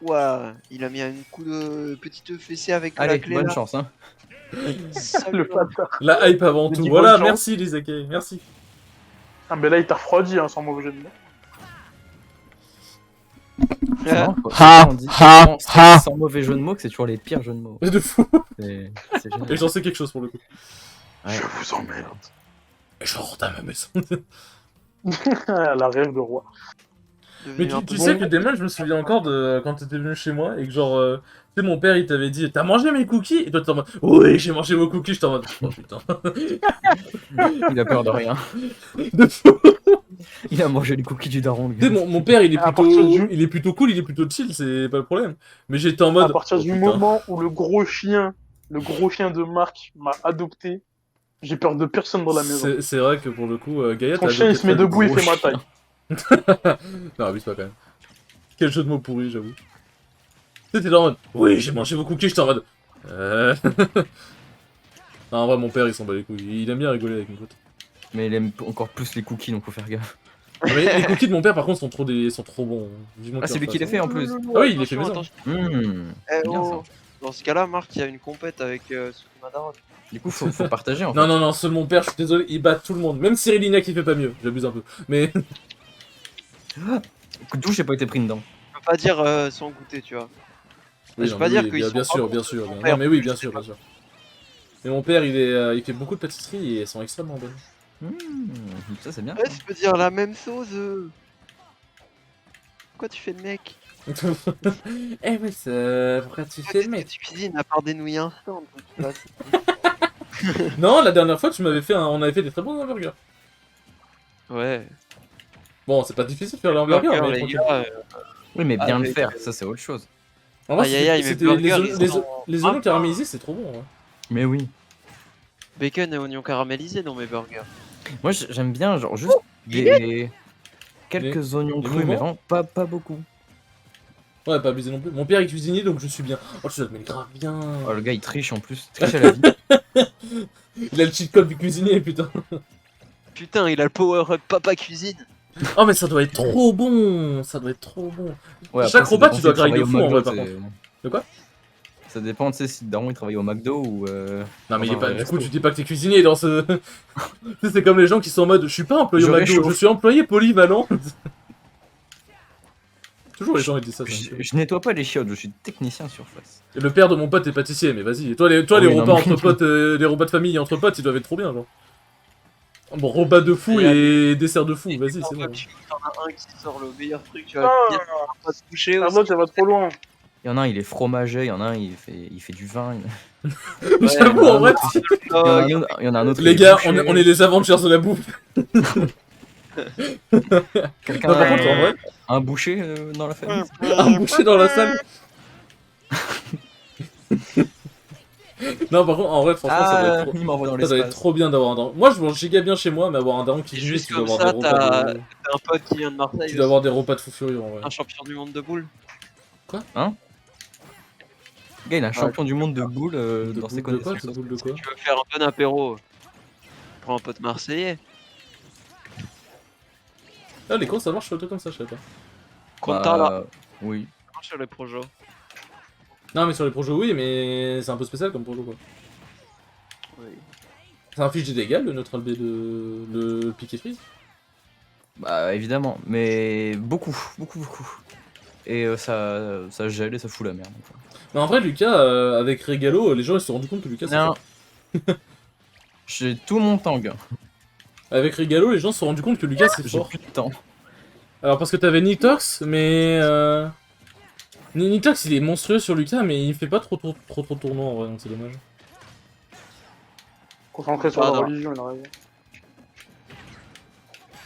Ouah, il a mis un coup de petite fessée avec la Allez, clé bonne là. chance, hein. Le bâtard. La hype avant Il tout. dit Voilà, bonne chance. merci les Akei, merci. Ah, mais là, il t'a refroidi, hein, sans mauvais jeu de mots. C'est marrant, quoi. Ha, On dit ha, sans- ha. sans mauvais jeu de mots que c'est toujours les pires jeux de mots. De fou. C'est génial. Et j'en sais quelque chose pour le coup. Ouais. Je vous emmerde. Et je rentre à ma maison. La rêve de roi. Mais Devenu un tu peu sais bon. que Damon, je me souviens encore de quand t'étais venu chez moi et que genre, tu sais, mon père il t'avait dit t'as mangé mes cookies? Et toi t'es en mode oui, j'ai mangé vos cookies, j'étais en mode oh putain. Il a peur de rien. De fou. Il a mangé les cookies du daron, le Tu sais, gars. mon père il est À plutôt, partir du- il est plutôt cool, il est plutôt chill, c'est pas le problème. Mais j'étais en À mode. partir oh, du putain. moment où le gros chien de Marc m'a adopté, j'ai peur de personne dans la maison. C'est vrai que pour le coup, Gaïa Son t'as chien, il adopté se met très debout, il gros fait ma chien. taille. Non, abuse pas quand même. Quel jeu de mots pourri, j'avoue. Tu sais, t'es en mode oui, j'ai mangé vos cookies, j'étais en mode. Non, en vrai, mon père il s'en bat les couilles. Il aime bien rigoler avec mes potes. Mais il aime encore plus les cookies, donc faut faire gaffe. Ah, mais les cookies de mon père, par contre, sont trop bons. Vivement Ah, qu'il c'est lui en qui les fasse, fait hein. en plus. Ah oui, il les fait Attention, maison. attention. Eh Bien, oh. Dans ce cas-là, Marc, il y a une compète avec Sukumadara. Du coup, faut partager en fait. Non, non, non, seul mon père, je suis désolé, il bat tout le monde. Même Cyril Lignac, il fait pas mieux. J'abuse un peu. Mais. Coup de douche, j'ai pas été pris dedans. Je peux pas dire sans goûter, tu vois. Oui, Je non, peux pas mais dire oui, qu'ils bien, sont bien pas sûr, bons, bien c'est sûr. mon Non, père. mais oui, bien sûr, bien sûr. Mais mon père, il fait beaucoup de pâtisseries et elles sont extrêmement bonnes. Ça, c'est bien. Ouais, tu peux dire la même chose. Pourquoi tu fais le mec? Eh oui, ça... pourquoi tu fais le Qu'est-ce mec? que tu cuisines à part des nouilles instant? Non, la dernière fois, tu m'avais fait on avait fait des très bons hamburgers. Ouais. Bon, c'est pas difficile de faire les hamburgers, Burger, mais les tranquille. gars, Oui, mais bien le Avec, faire, ça c'est autre chose. En vrai, Aïe, aïe, aïe, mais c'était burgers, les, ils sont- les oignons caramélisés, c'est trop bon. Hein. Mais oui. bacon et oignons caramélisés dans mes burgers. Moi j'aime bien, genre juste des. Quelques oignons les crus, mais mouvements. vraiment pas beaucoup. Ouais, pas abusé non plus. Mon père est cuisinier, donc je suis bien. Oh, tu dois te mettre grave bien. Oh, le gars il triche en plus, triche à la vie. Il a le cheat code du cuisinier, putain. Putain, il a le power-up papa cuisine. Oh, mais ça doit être trop bon. Ça doit être trop bon. Ouais, Chaque après, repas, ça tu dois dépend grind de s'il fou, en travaille au vrai, par McDo, De quoi? Ça dépend, tu sais, si Daron il travaille au McDo ou. Non, mais il est dans pas... un du coup, resto. tu dis pas que t'es cuisinier dans ce. Tu sais, c'est comme les gens qui sont en mode je suis pas employé Je au McDo, réchauffe. je suis employé polyvalent. Toujours les gens ils disent ça. Je nettoie pas les chiottes, je suis technicien surface. Et le père de mon pote est pâtissier, mais vas-y. Et toi, les Oh oui, repas non, mais- entre potes, les repas de famille entre potes, ils doivent être trop bien, genre. Bon, repas de fou Et et dessert de fou, vas-y, c'est bon. T'en as un qui sort le meilleur truc, tu Ah, vas bien pas se coucher aussi. Charlotte, elle va trop loin. Il y en a un, il est fromager, il y en a un, il fait du vin. J'avoue, il y en a en un vrai, autre, il y en a un autre, les il est gars, boucher. on est les Avengers de la bouffe. Quelqu'un Non, par contre, en vrai, un boucher dans la famille. un boucher dans la salle. Non, par contre, en vrai, franchement, ça doit être trop... Il m'envoie dans Ça doit être l'espace. trop bien d'avoir un daron. Moi, je mange giga bien chez moi, mais avoir un daron qui Et cuisine, juste tu dois comme avoir des ça, repas t'as de... un pote qui vient de Marseille. Tu dois avoir des repas de fou furieux, en vrai. Un champion du monde de boules. Le gars, il est un champion du monde de boules De dans ses boule de quoi? connaissances. De boule de quoi? Tu veux faire un bon apéro. Prends un pote marseillais. Ah, les courses, ça marche sur le truc comme ça, je sais pas. Compta là. Oui. Sur les projets. Non, mais sur les projets, oui, mais c'est un peu spécial comme projet, quoi. Oui. Ça inflige des dégâts, le neutral B de... le piqué freeze. Bah évidemment, mais beaucoup. Et ça gèle et ça fout la merde. Quoi. Mais en vrai, Lucas, avec Regalo, les gens ils se sont rendus compte que Lucas c'est Non. fort. J'ai tout mon tang. Avec Regalo, les gens se sont rendus compte que Lucas c'est J'ai fort. plus de temps. Alors parce que t'avais Nitox, mais... Nitox il est monstrueux sur Lucas, mais il fait pas trop tournoi en vrai, donc c'est dommage. Concentré sur Ah, la non. religion, il a raison.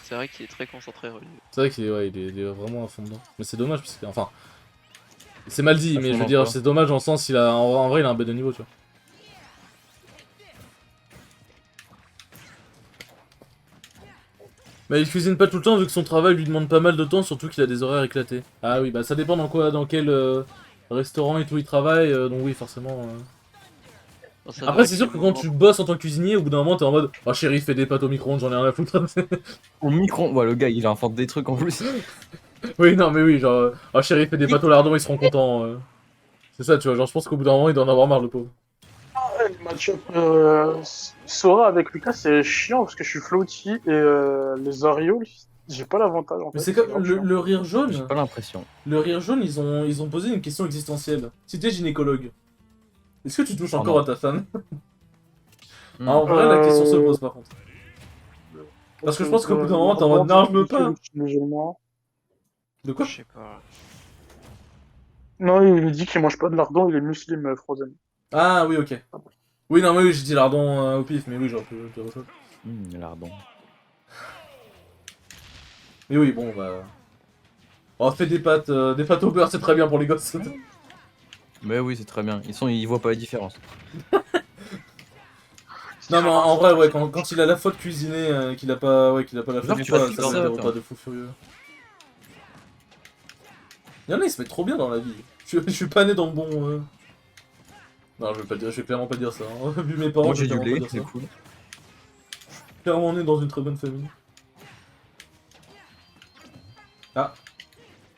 C'est vrai qu'il est très concentré religieux. C'est vrai qu'il est, ouais, il est vraiment à fond dedans. Mais c'est dommage, parce que... Enfin... C'est mal dit, À mais fond je veux dans dire, quoi c'est dommage dans le sens, il a... en vrai il a un bête de niveau, tu vois. Bah il cuisine pas tout le temps vu que son travail lui demande pas mal de temps, surtout qu'il a des horaires éclatés. Ah oui, bah ça dépend dans quel restaurant et tout il travaille, donc oui forcément... Bon, ça Après devrait c'est sûr que qu'il quand manque- tu bosses en tant que cuisinier, au bout d'un moment t'es en mode « Oh chérie, fais des pâtes au micro-ondes, j'en ai rien à foutre. » Au micro, ouais, le gars, il invente des trucs en plus. Oui, non mais oui, genre « Oh chérie, fais des pâtes au lardon, ils seront contents. C'est ça, tu vois, genre je pense qu'au bout d'un moment il doit en avoir marre le pauvre. Ouais, le match-up Sora avec Lucas, c'est chiant parce que je suis floaty et les Arios, j'ai pas l'avantage en Mais fait. c'est comme grave le, chiant. le rire J'ai jaune. pas l'impression. Le rire jaune, ils ont posé une question existentielle. Si t'es gynécologue, est-ce que tu touches Oh encore non. à ta femme? Hmm. En vrai, la question se Euh, pose par contre. Parce que je pense qu'au bout d'un moment, t'es en mode, non, je veux pas. De quoi? Je sais pas. Non, il dit qu'il mange pas de lardon, il est muslim frozen. Ah oui, ok. Oui, non, mais oui, j'ai dit lardon au pif, mais oui, genre, je reçois. Lardon. Mais oui, bon, bah. On fait des pâtes au beurre, c'est très bien pour les gosses. Mais oui, c'est très bien. Ils voient pas la différence. Non, mais en vrai, ouais, quand il a la faute de cuisiner, qu'il a pas la Genre, faute tu ou vas pas, te ça faire c'est ça, des repas toi. de fou furieux. Y'en a, ils se mettent trop bien dans la vie. Je suis pas né dans le bon. Non, je vais clairement pas dire ça. Hein. Vu mes parents, Moi, je vais j'ai du clairement pas lait, dire c'est ça. cool. Clairement, on est dans une très bonne famille. Ah.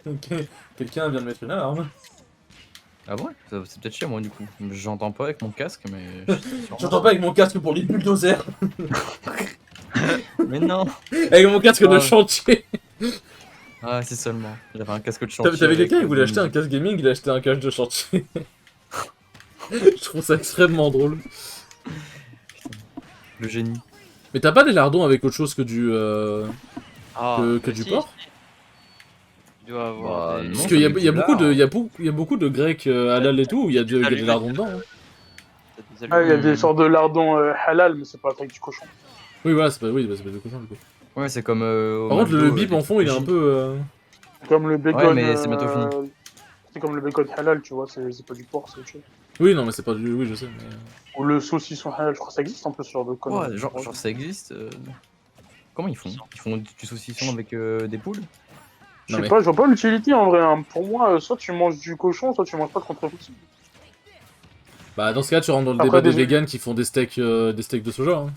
Ok. Quelqu'un vient de mettre une alarme. Ah ouais? C'est peut-être chez moi du coup. J'entends pas avec mon casque, mais. J'entends pas avec mon casque pour les bulldozers. Mais non! Avec mon casque de Ah. chantier. Ah, c'est seulement. J'avais un casque de chantier. T'avais quelqu'un avec, qui voulait de acheter un musique. casque gaming, il a acheté un casque de chantier. Je trouve ça extrêmement drôle. Le génie. Mais t'as pas des lardons avec autre chose que du Ah, que du si, porc? si. Il doit avoir Bah, des... non. Parce qu'il y a, ça il y a doit être beaucoup du de lard. il y a beaucoup de grecs halal et tout où il y a des allumettes. lardons dedans. Hein. t'as des Ah, il y a allumettes. des sortes de lardons halal, mais c'est pas avec du cochon. Oui voilà, c'est pas du cochon du coup. Ouais, c'est comme. Par contre le bip en fond il est un peu Comme le bacon. Ouais, mais c'est bientôt fini. C'est comme le bacon halal, tu vois, c'est pas du porc, c'est autre chose. Oui non mais c'est pas du oui je sais mais Ou le saucisson halal, je crois que ça existe en plus sur de conneries. Ouais, genre ça existe. Comment ils font? Ils font du saucisson avec des poules? Je Non, sais mais- pas, je vois pas l'utilité en vrai. Hein. Pour moi, soit tu manges du cochon, soit tu manges pas de contrefaçon. bah dans ce cas tu rentres dans le Après, débat des désolé. vegans qui font des steaks de soja. Hein.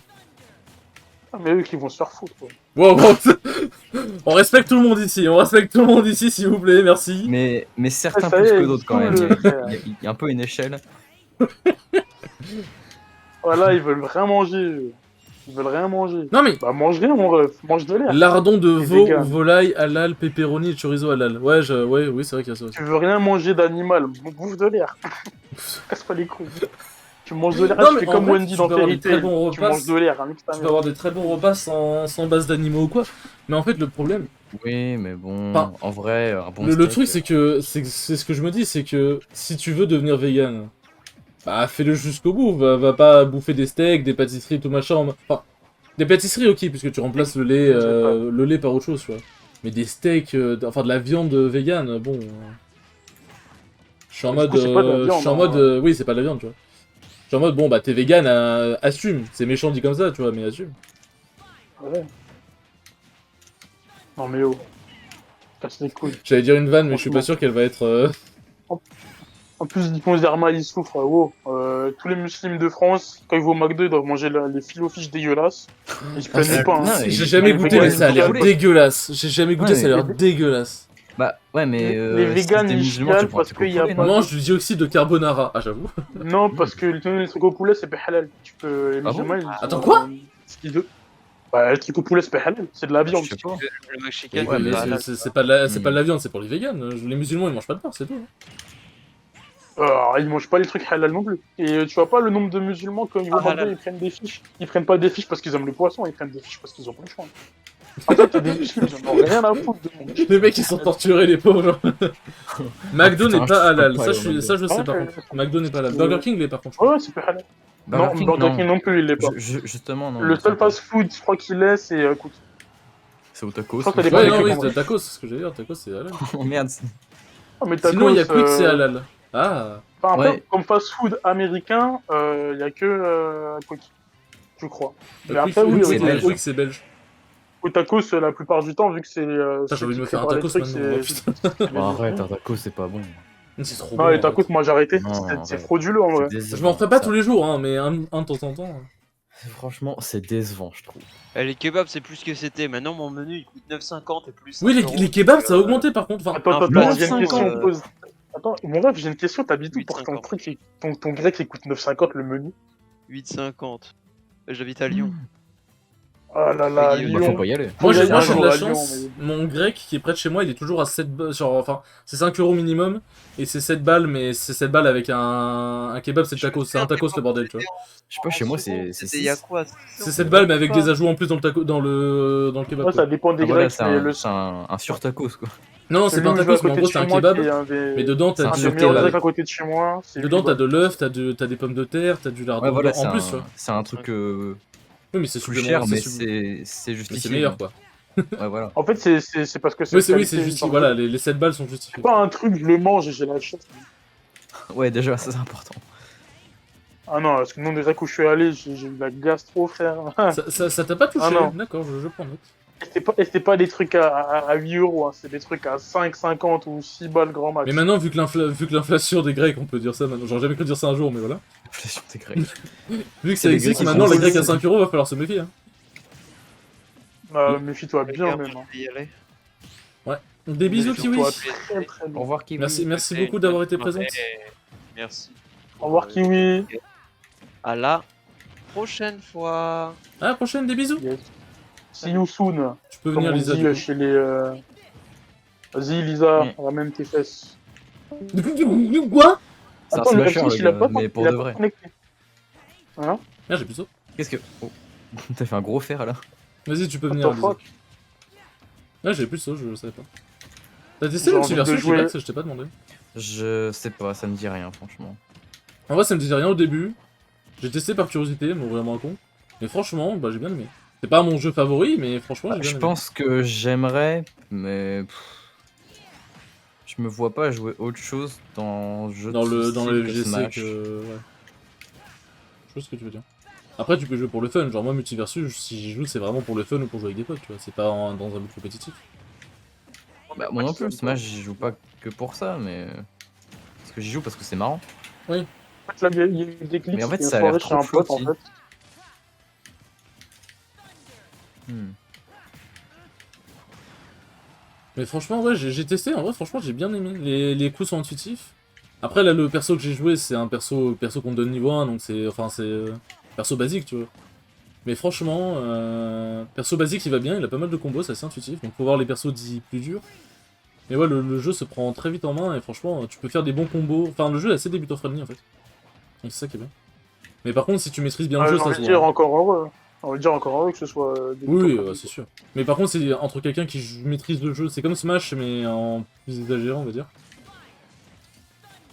Ah, mais eux qui vont se faire foutre. Quoi. Wow, wow. On respecte tout le monde ici, s'il vous plaît, merci. Mais certains ça y plus est, que d'autres quand même. cool, Il y a un peu une échelle. Voilà, ils veulent rien manger. Ils veulent rien manger. Non mais Bah mange rien mon ref, mange de l'air. lardon de Les veau, vegans. volaille, halal, pepperoni et chorizo halal. Ouais, oui, c'est vrai qu'il y a ça aussi. Tu veux rien manger d'animal, bouffe de l'air. Casse pas les couilles. Tu manges de l'air, Non, tu mais fais en comme vrai, Wendy tu dans peux avoir Fairy des très Tail. bons Tu repas. manges de l'air, hein, nique ta Tu peux mère. avoir des très bons repas sans base d'animaux ou quoi. Mais en fait, le problème, Oui, mais bon, Enfin, en vrai, un bon Le steak, truc, c'est que, c'est ce que je me dis, c'est que si tu veux devenir vegan, bah fais-le jusqu'au bout, va pas bouffer des steaks, des pâtisseries, tout machin. Enfin, des pâtisseries, ok, puisque tu remplaces le lait par autre chose, tu vois. Mais des steaks, enfin de la viande vegan, bon. Je suis en Du mode. coup, c'est pas de la Je viande, suis en hein, mode. ouais. Oui, c'est pas de la viande, tu vois. Je suis en mode, bon, bah t'es vegan, assume. C'est méchant dit comme ça, tu vois, mais assume. Ouais. Non mais oh, casse les couilles. J'allais dire une vanne, mais je suis pas Franchement. sûr qu'elle va être. En plus, Dupont Zerma, il souffre. Wow. Tous les musulmans de France, quand ils vont au McDo, ils doivent manger les filet fiches dégueulasses. Ils se plaignent c'est- pas. Hein. non, J'ai et- jamais les goûté, mais véganes, ça a l'air ils chialent. dégueulasse. J'ai jamais goûté, Ouais, ça a mais- l'air dégueulasse. Bah, ouais, mais Les si véganes, t'es ils musulman, tu chialent prends un parce truc au qu'il y a poulet, pas non? Mange du dioxyde de carbonara. Ah, j'avoue. Non, parce que les trucs au poulet, c'est pas halal. Tu peux, les Ah bon musulmans, ils Attends, sont, quoi Bah, le truc au poulet, c'est pas halal. C'est de la viande. Je sais pas. Le Mexicain, Ouais, Mais mais c'est pas de la, c'est Hmm. pas de la viande, c'est pour les véganes. Les musulmans, ils mangent pas de porc, c'est tout. Alors, ils mangent pas les trucs halal non plus. Et tu vois pas le nombre de musulmans, quand ils vont au Ah, McDo, halal. ils prennent des fiches. Ils prennent pas des fiches parce qu'ils aiment le poisson, ils prennent des fiches parce qu'ils ont pas le choix. En fait, il y a des musulmans, ils en ont rien à foutre de manger. Les mecs, ils sont torturés, les pauvres. Genre. McDo putain, n'est je pas peux halal. pas Ça, aller au McDo. ça, je sais Ouais, par ouais. contre. McDo n'est pas halal. Burger King l'est par contre. Ouais, c'est pas halal. Burger Non, King, Burger non. King non plus, il l'est pas. Justement, non. Le il seul me semble pas. fast-food, je crois qu'il est, c'est écoute. C'est au tacos. Je crois que ça mais- dépend Ouais, des non, trucs, oui, en vrai. c'est tacos, c'est ce que j'allais dire. Tacos, c'est halal. Oh merde. Ah, mais Sinon, il y a tacos, Quick, c'est halal. Ah. Enfin, Ouais. après, comme fast-food américain, il y a que Quick, je crois. Mais Quick, après, oui, Quick, c'est oui, belge. Quick, c'est belge. au tacos, la plupart du temps, vu que c'est Putain, j'ai ceux envie qui de me faire un préparent les tacos trucs, maintenant. Oh, c'est... putain. Bah, arrête, un tacos, c'est pas bon. C'est trop Non, bon. les en tacos, fait. moi j'ai arrêté, Non, c'est arrête. frauduleux en vrai. C'est décevant, Je m'en ferai pas ça. tous les jours, hein, mais un de temps en temps. Franchement, c'est décevant, je trouve. Les kebabs, c'est plus que c'était. Maintenant, mon menu, il coûte 9,50 et plus 5 Oui, euros, les kebabs, donc, ça a augmenté par contre. Enfin, Attends, inflation, j'ai une question, pose. Attends, mon rêve, j'ai une question, t'habites où pour que ton 8,50. truc, ton grec, il coûte 9,50 le menu? 8,50. J'habite à Lyon. Ah là là, Bah, Bah, faut Lyon. pas y aller. moi, j'ai y aller de un la jour à chance. Lyon, Mon grec qui est près de chez moi, il est toujours à 7 balles. Genre, enfin, c'est 5 euros minimum. Et c'est 7 balles, mais c'est 7 balles avec un kebab, c'est le tacos. C'est un tacos le bordel, tu vois. Je sais pas, chez moi, c'est C'était il y a 6. quoi C'est 7 balles, mais avec des ajouts en plus dans le, dans le kebab. Ouais, quoi. ça dépend des Ah, voilà, grecs, c'est mais le un sur-tacos, quoi. Non, c'est celui pas un où je vais à tacos, mais en côté gros, de c'est chez un moi, kebab. qui est un des... Mais dedans, C'est t'as un un du des sur meilleurs kebab. grecs à côté de chez moi. c'est Dedans, t'as kebab. de l'œuf, t'as des pommes de terre, t'as du lardon Ouais, voilà, en plus, tu vois. c'est un truc Oui, mais c'est plus supplément- cher, mais c'est c'est mais justifié. c'est meilleur, quoi. Ouais, voilà. En fait, c'est parce que c'est Oui, de c'est qualité, justifié. genre, Voilà, les 7 balles sont C'est justifiées. pas un truc, je le mange et j'ai la chance. Ouais, déjà, ça, c'est important. Ah non, parce que le nom des grecs où je suis allé, j'ai eu la gastro, frère. Ça t'a pas touché? Ah non. D'accord, je prends note. Et c'était pas des trucs à 8 euros, hein, c'est des trucs à 5, 50 ou 6 balles grand max. Mais maintenant, vu que l'inflation des Grecs, on peut dire ça maintenant. J'aurais jamais cru dire ça un jour, mais voilà. L'inflation des Grecs. Vu que C'est ça les existe Grecs qui maintenant, sont les Grecs à fous. 5 euros, va falloir se méfier. Hein. Méfie-toi bien même. Hein. Y aller. Des bisous, Méfie-toi Kiwi. très très Au bien. revoir, Kiwi. Merci Écoutez, beaucoup d'avoir été bonne présente. soirée. Merci. Au revoir Kiwi. À la prochaine fois. À la prochaine, des bisous. Yes. See you soon. Tu peux Comme venir, on Lisa. dit du coup. chez les... Vas-y Lisa, Mm. ramène tes fesses. Quoi? C'est un Attends, le slasher, F6, le il a gars, pas, mais pour il a de pas vrai. connecté. Hein? Ah, j'ai plus ça. Qu'est-ce que. Oh. T'as fait un gros fer là. Vas-y, tu peux What venir, the Lisa. fuck? Ah, j'ai plus ça, je savais pas. T'as testé J'ai le envie de multiversus, jouer. je t'ai pas demandé. Je sais pas, ça me dit rien, franchement. En vrai, ça me disait rien au début. J'ai testé par curiosité, mais vraiment un con. Mais franchement, bah j'ai bien aimé. C'est pas mon jeu favori, mais franchement, j'ai bien Je aimé. pense que j'aimerais, mais. Je me vois pas jouer autre chose dans le jeu Dans de le, ce dans style le que FGC Smash. ouais. Je vois ce que tu veux dire. Après, tu peux jouer pour le fun. Genre, moi, multiversus, si j'y joue, c'est vraiment pour le fun ou pour jouer avec des potes, tu vois. C'est pas dans un but compétitif. Bah, moi non plus, Smash, j'y joue pas que pour ça, mais. Parce que j'y joue parce que c'est marrant. En fait, là, il y a eu des clips, Mais en fait, c'était une ça a l'air soirée chez trop un pote, en flotti. fait. Mais franchement, ouais, j'ai testé. En vrai, franchement, j'ai bien aimé. Les coups sont intuitifs. Après, là, le perso que j'ai joué, c'est un perso qu'on te donne niveau 1, donc c'est. Enfin, c'est. Perso basique, tu vois. Mais franchement, perso basique, il va bien, il a pas mal de combos, c'est assez intuitif. Donc, faut voir les persos dits plus durs. Mais ouais, le jeu se prend très vite en main et franchement, tu peux faire des bons combos. Enfin, le jeu est assez débutant friendly en fait. Donc, c'est ça qui est bien. Mais par contre, si tu maîtrises bien le Ah, jeu, j'ai ça envie se de voit. dire encore heureux. On va dire encore heureux que ce soit des Oui, débutants. c'est sûr. Mais par contre, c'est entre quelqu'un qui maîtrise le jeu. C'est comme Smash, mais en plus exagéré, on va dire.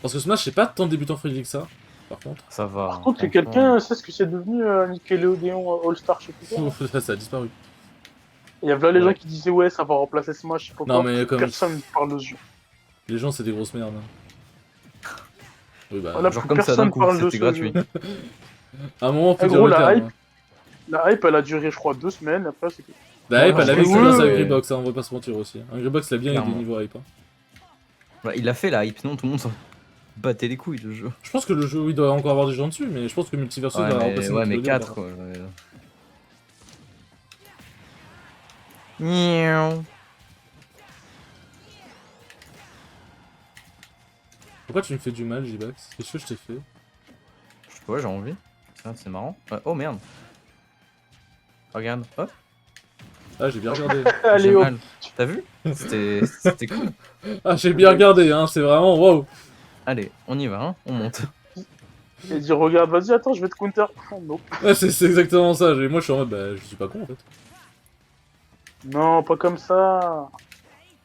Parce que Smash, c'est pas tant débutant friendly que ça, par contre. Ça va. Par contre, franchement. quelqu'un sait ce que c'est devenu Nickelodeon All-Star, je sais plus quoi. Ça a disparu. Il y a là les Ouais. gens qui disaient ouais, ça va remplacer Smash, je sais pas Non, quoi. mais comme- Personne parle de ce jeu. Les gens, c'est des grosses merdes. Hein. Oui, bah, Voilà, Genre plus comme ça, d'un personne coup, parle de c'était ce gratuit. jeu. à un moment, faut Eh, dire gros, le la terme. hype. Hein. La hype, elle a duré, je crois, 2 semaines. Après, c'est La hype, Ouais, elle a je vite pense grâce que- à Hungrybox, hein, on va pas se mentir aussi. Hungrybox, il a bien aidé Clairement. niveau hype. Hein. Bah, il a fait la hype, sinon tout le monde s'en battait les couilles le jeu. Je pense que le jeu, il doit encore avoir des gens dessus, mais je pense que Multiversus va remplacer Ouais, mais Nickelodeon, 4 par quoi. Miaou. Pourquoi tu me fais du mal, J-Bax? Qu'est-ce que je t'ai fait? Je sais pas, j'ai envie. Ah, c'est marrant. Oh merde. Regarde, hop. Ah, j'ai bien regardé. Allez, j'ai hop. mal. T'as vu? C'était cool. Ah, j'ai bien regardé, hein, c'est vraiment wow. Allez, on y va, hein. On monte. Et dit regarde, vas-y, attends, je vais te counter. Oh, non. Ouais, c'est exactement ça. Moi, je suis en mode, bah, je suis pas con en fait. Non, pas comme ça.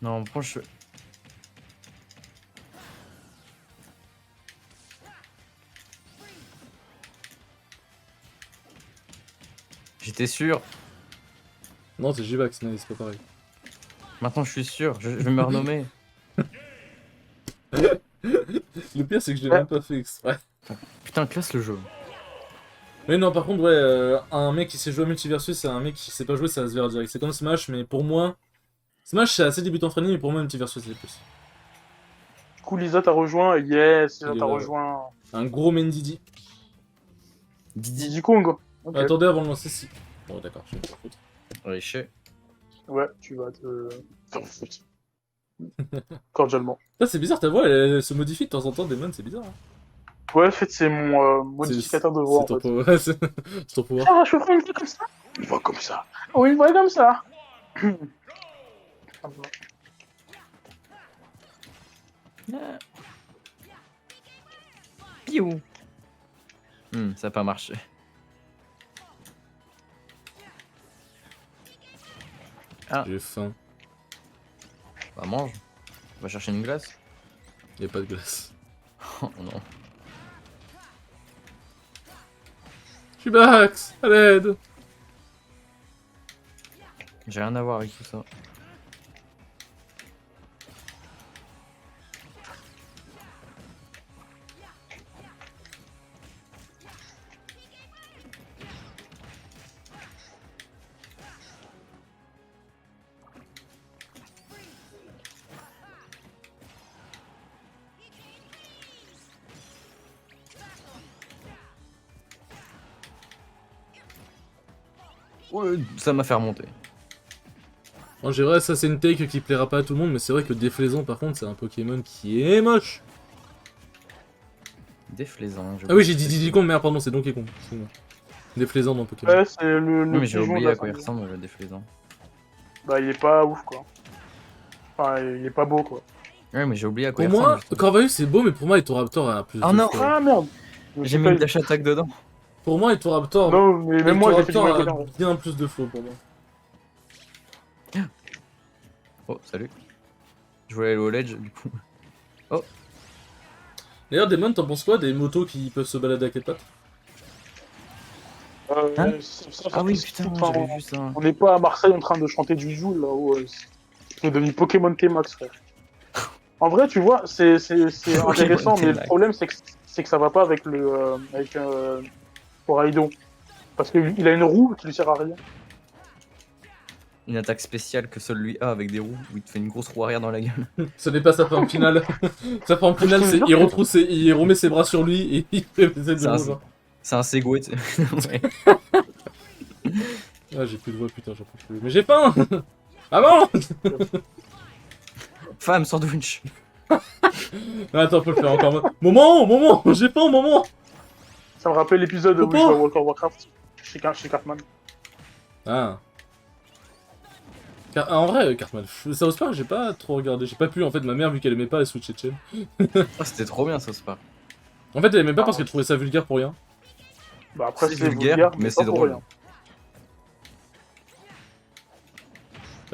Non, franchement. J'étais sûr. Non, c'est J-Bax, mais c'est pas pareil. Maintenant, je suis sûr. Je vais me renommer. Le pire, c'est que je l'ai Ouais. même pas fait exprès. Putain, classe le jeu. Mais non, par contre, ouais, un mec qui sait jouer à Multiversus, c'est un mec qui sait pas jouer, ça va se verra direct. C'est comme Smash, mais pour moi. Smash, c'est assez débutant friendly, mais pour moi, Multiversus, c'est plus. Du coup, Lisa t'a rejoint. Yes, Lisa Il est t'a là, rejoint. Un gros main Didi. Didi. Diddy Kong. Ok. Attendez avant de lancer si. Bon, d'accord, je vais me faire foutre. Richer. Ouais, tu vas te faire foutre. Cordialement. Ça, c'est bizarre, ta voix, elle se modifie de temps en temps, Damon, c'est bizarre. Hein. Ouais, en fait, c'est mon modificateur de voix. C'est En ton, fait. pouvoir. C'est ton pouvoir. Ah, je ferai une voix comme ça. Une voix comme ça. Oh, une voix comme ça. Piou. Ça a pas marché. J'ai faim. Bah mange. On va chercher une glace. Y'a pas de glace. Oh non. J-Bax, à l'aide. J'ai rien à voir avec tout ça. Ouais, ça m'a fait remonter. Bon, j'ai vrai, ça c'est une take qui plaira pas à tout le monde, mais c'est vrai que Déflaisant, par contre, c'est un Pokémon qui est moche. Déflaisant. Ah oui, j'ai dit Diddy Kong, merde, pardon, c'est Donkey Kong. Excuse-moi. Déflaisant dans Pokémon. Ouais, c'est le Non mais j'ai pigeon oublié de la à quoi il famille. ressemble le déflaisant. Bah, il est pas ouf, quoi. Enfin, il est pas beau, quoi. Ouais mais j'ai oublié à quoi Pour il moi, ressemble. justement. Corvallis c'est beau, mais pour moi, Etoraptor a plus Oh de non. flow. Ah, merde. J'ai mis une dash attack dedans. Pour moi, Etoraptor, Non, mais même moi, j'ai fait du Etoraptor mal a côté. bien plus de flow pour moi. Oh salut. Je voulais aller au ledge du coup. D'ailleurs, Damon, t'en penses quoi des motos qui peuvent se balader à quatre pattes? Hein Ça, Ah oui c'est putain, tout, enfin, j'avais vu ça. On n'est pas à Marseille en train de chanter du Joule, là, où c'est devenu Pokémon T-Max, frère. En vrai, tu vois, c'est intéressant, mais le T-Max. problème, c'est que ça va pas avec Raidon. Parce qu'il a une roue qui lui sert à rien. Une attaque spéciale que seul lui a avec des roues où il te fait une grosse roue arrière dans la gueule. Ce n'est pas sa forme finale. Sa forme finale, c'est il remet ses bras sur lui et il fait des Ça, de genre. C'est un Segway. Tu sais. Ouais. Ah, j'ai plus de voix, putain, j'en peux plus. Mais j'ai faim. Ah bon. Femme sandwich. Attends, on peut le faire encore. Moment, j'ai faim, moment. Ça me rappelle l'épisode où Pourquoi je joue à World of Warcraft chez Cartman. Ah. En vrai, Cartman, South Park, j'ai pas trop regardé. J'ai pas pu, en fait, ma mère, vu qu'elle aimait pas, elle switchait de chaîne. Oh, c'était trop bien ça, c'est pas. En fait, elle aimait pas parce qu'elle trouvait ça vulgaire pour rien. Bah après, C'est c'est vulgaire, vulgaire, mais mais c'est pas pour drôle. rien.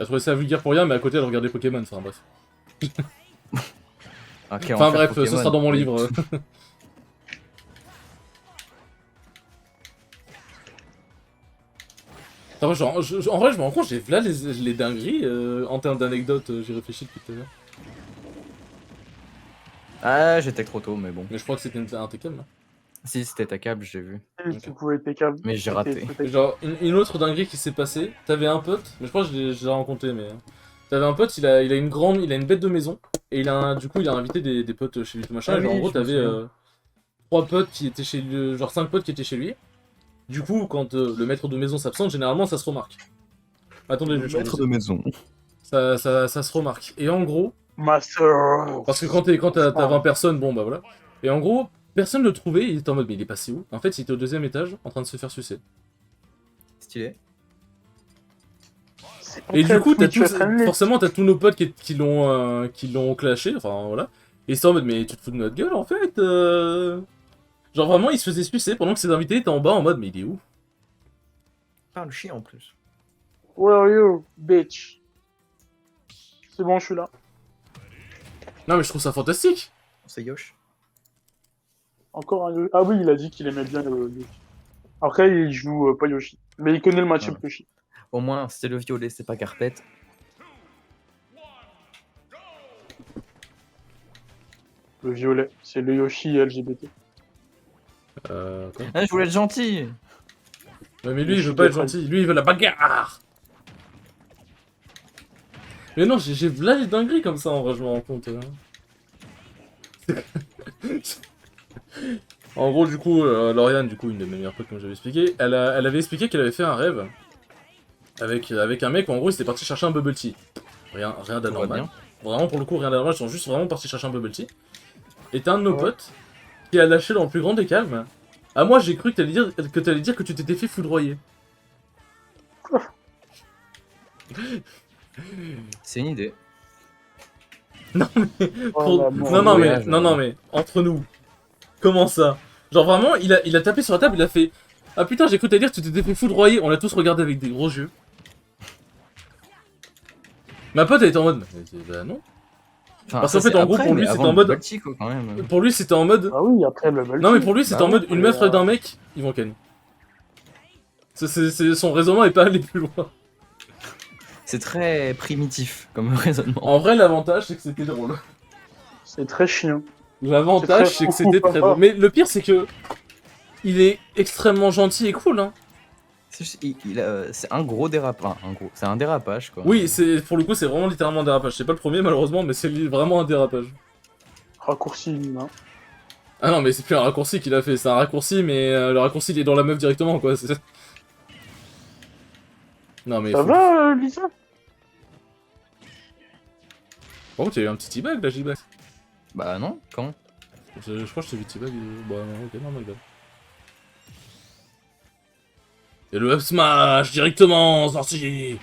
Elle trouvait ça vulgaire pour rien, mais à côté, elle regardait Pokémon. Enfin, bref. Ok, Enfin, enfer bref, ce Pokémon. sera dans mon Oui. livre. Attends, en vrai, je me rends compte, j'ai là les dingueries en termes d'anecdotes, j'y réfléchis depuis tout à l'heure. Ah, j'étais trop tôt, mais bon. Mais je crois que c'était un TKM là. Si, c'était ta câble, j'ai vu. Et tu pouvais être câble. Mais j'ai raté. Genre, une autre dinguerie qui s'est passée, t'avais un pote, mais je crois que je l'ai rencontré, mais. T'avais un pote, il a une bête de maison, et du coup, il a invité des potes chez lui, tout machin, Ah et genre, oui, en gros, je me t'avais souviens. 3 potes qui étaient chez lui, genre 5 potes qui étaient chez lui. Du coup, quand le maître de maison s'absente, généralement, ça se remarque. Attendez, je vais Maître changer. de maison. Ça se remarque. Et en gros, Master. parce que quand t'as 20 personnes, bon bah voilà. Et en gros, personne ne le trouvait, il était en mode, mais il est passé où? En fait, il était au 2ème étage, en train de se faire sucer. Stylé. Et du coup, forcément, t'as tous nos potes qui l'ont clashé, enfin voilà. Et c'est en mode, mais tu te fous de notre gueule en fait Genre vraiment, il se faisait sucer pendant que ses invités étaient en bas en mode, mais il est où? Parle chien en plus. Where are you, bitch? C'est bon, je suis là. Non, mais je trouve ça fantastique! C'est Yosh. Encore un Yoshi. Ah oui, il a dit qu'il aimait bien le Yoshi. Après, il joue pas Yoshi. Mais il connaît le match-up Ouais. Yoshi. Au moins, c'était le violet, c'est pas carpette. Le violet. C'est le Yoshi LGBT. Quoi? Ah, je voulais être gentil. Ouais, mais lui, il veut pas être gentil, lui, il veut la bagarre! Mais non, j'ai là les dingueries comme ça, en vrai, je me rends compte. En gros, du coup, Lauriane, du coup, une de mes meilleures potes, comme j'avais expliqué, elle avait expliqué qu'elle avait fait un rêve avec un mec où, en gros, il s'était parti chercher un bubble tea. Rien Tout va d'anormal. bien. Vraiment, pour le coup, rien d'anormal, ils sont juste vraiment partis chercher un bubble tea. Et t'as un de nos Ouais. potes qui a lâché dans le plus grand des calmes. Ah, moi, j'ai cru que t'allais dire que tu t'étais fait foudroyer. C'est une idée. Oh, la mort. Non, voyage, mais, entre nous. Comment ça? Genre vraiment, il a tapé sur la table, il a fait ah putain, j'ai cru t'allais dire que tu t'étais fait foudroyer. On l'a tous regardé avec des gros yeux. Ma pote elle était en mode bah non. Enfin, Parce ça, qu'en fait, c'est en gros, après, pour lui, mais c'était avant en mode- le Baltico, quand même. Pour lui c'était en mode Ah oui, après le Bubble non mais Tea. pour lui c'était Bah en mode oui, une meuf mais, d'un mec, ils vont ken. Son raisonnement est pas allé plus loin. C'est très primitif comme raisonnement. En vrai, l'avantage c'est que c'était drôle. C'est très chiant. L'avantage C'est c'est très que c'était très fou. drôle. Mais le pire c'est que il est extrêmement gentil et cool hein. C'est juste- c'est un gros dérapage. Enfin, c'est un dérapage, quoi. Oui, c'est pour le coup c'est vraiment littéralement un dérapage. C'est pas le premier malheureusement, mais c'est vraiment un dérapage. Raccourci, hein. Ah non, mais c'est plus un raccourci qu'il a fait, c'est un raccourci, mais le raccourci il est dans la meuf directement quoi. Non mais. Ça va, Lisa? Par contre, il y a eu un petit teabag là, J-Bag. Bah non, quand? Je crois que je t'ai vu teabag. Bah non, ok, normal. Et le up smash directement, sorti.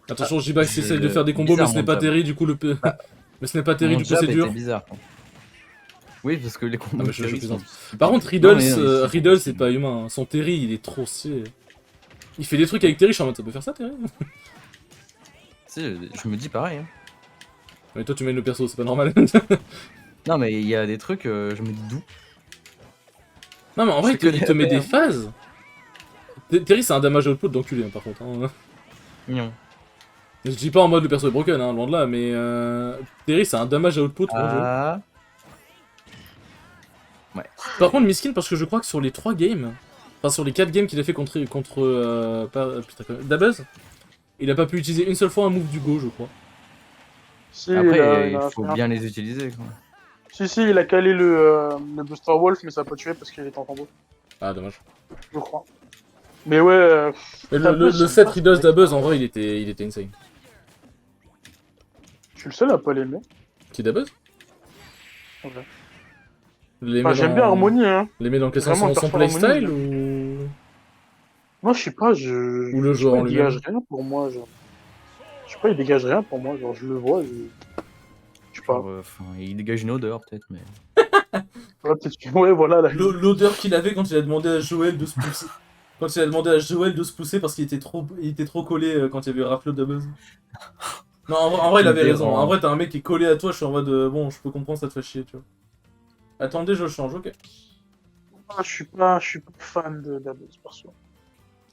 Attention, J-Bag s'essaye de faire des combos, mais bizarre, ce n'est mon pas jab. Terry, du coup le peu. Mais ce n'est pas Terry, Mon du coup jab c'est était dur. bizarre. Oui, parce que les combos Ah, mais je Terry plaisante. sont- Par contre, Non, Riddles, mais non, ils sont Riddle, c'est possibles. pas humain. Hein. Son Terry, il est trop stylé. Il fait des trucs avec Terry, je suis en mode, ça peut faire ça, Terry? Si, je me dis pareil. Hein. Mais toi, tu mènes le perso, c'est pas normal. Non, mais il y a des trucs, je me dis d'où. Non, mais en vrai, Je il te met connais des phases. Terry, c'est un damage output d'enculé, hein, par contre. Hein. Mignon. Je dis pas en mode le perso est broken, hein, loin de là, mais Terry, c'est un damage output pour le jeu. Ah. Ouais. Par contre, miskin, parce que je crois que sur les 3 games, enfin sur les 4 games qu'il a fait contre Dabuz, il a pas pu utiliser une seule fois un move du go, je crois. Si, Après, il a il faut fait un- bien les utiliser, quoi. Si, il a calé le Buster Wolf, mais ça a pas tué parce qu'il était en combo, Ah, dommage. je crois. Mais ouais, Mais Dabuz, le c'est set pas- Riddles Dabuz, en vrai, il était insane. je suis le seul à pas l'aimer. Qui Dabuz? Ouais. Les Enfin, met j'aime dans- bien Harmonie, hein. Les met dans quel sens? Vraiment, Son perso playstyle Harmonie, ou... Moi, je sais pas, Ou le je sais joueur pas, en il dégage lui-même. rien pour moi, genre. Je sais pas, il dégage rien pour moi, genre, je le vois, je sais pas. Enfin, il dégage une odeur, peut-être, mais. Ouais, peut-être que- ouais, voilà, là. L'odeur qu'il avait quand il a demandé à Joël de se pousser. Quand il a demandé à Joël de se pousser parce il était trop collé quand il y avait Raflo de buzz. Non, en vrai, il avait raison. En vrai, t'as un mec qui est collé à toi, je suis en mode bon, je peux comprendre, ça te fait chier, tu vois. Attendez, je change, ok. Je suis pas fan de Dabuz, perso.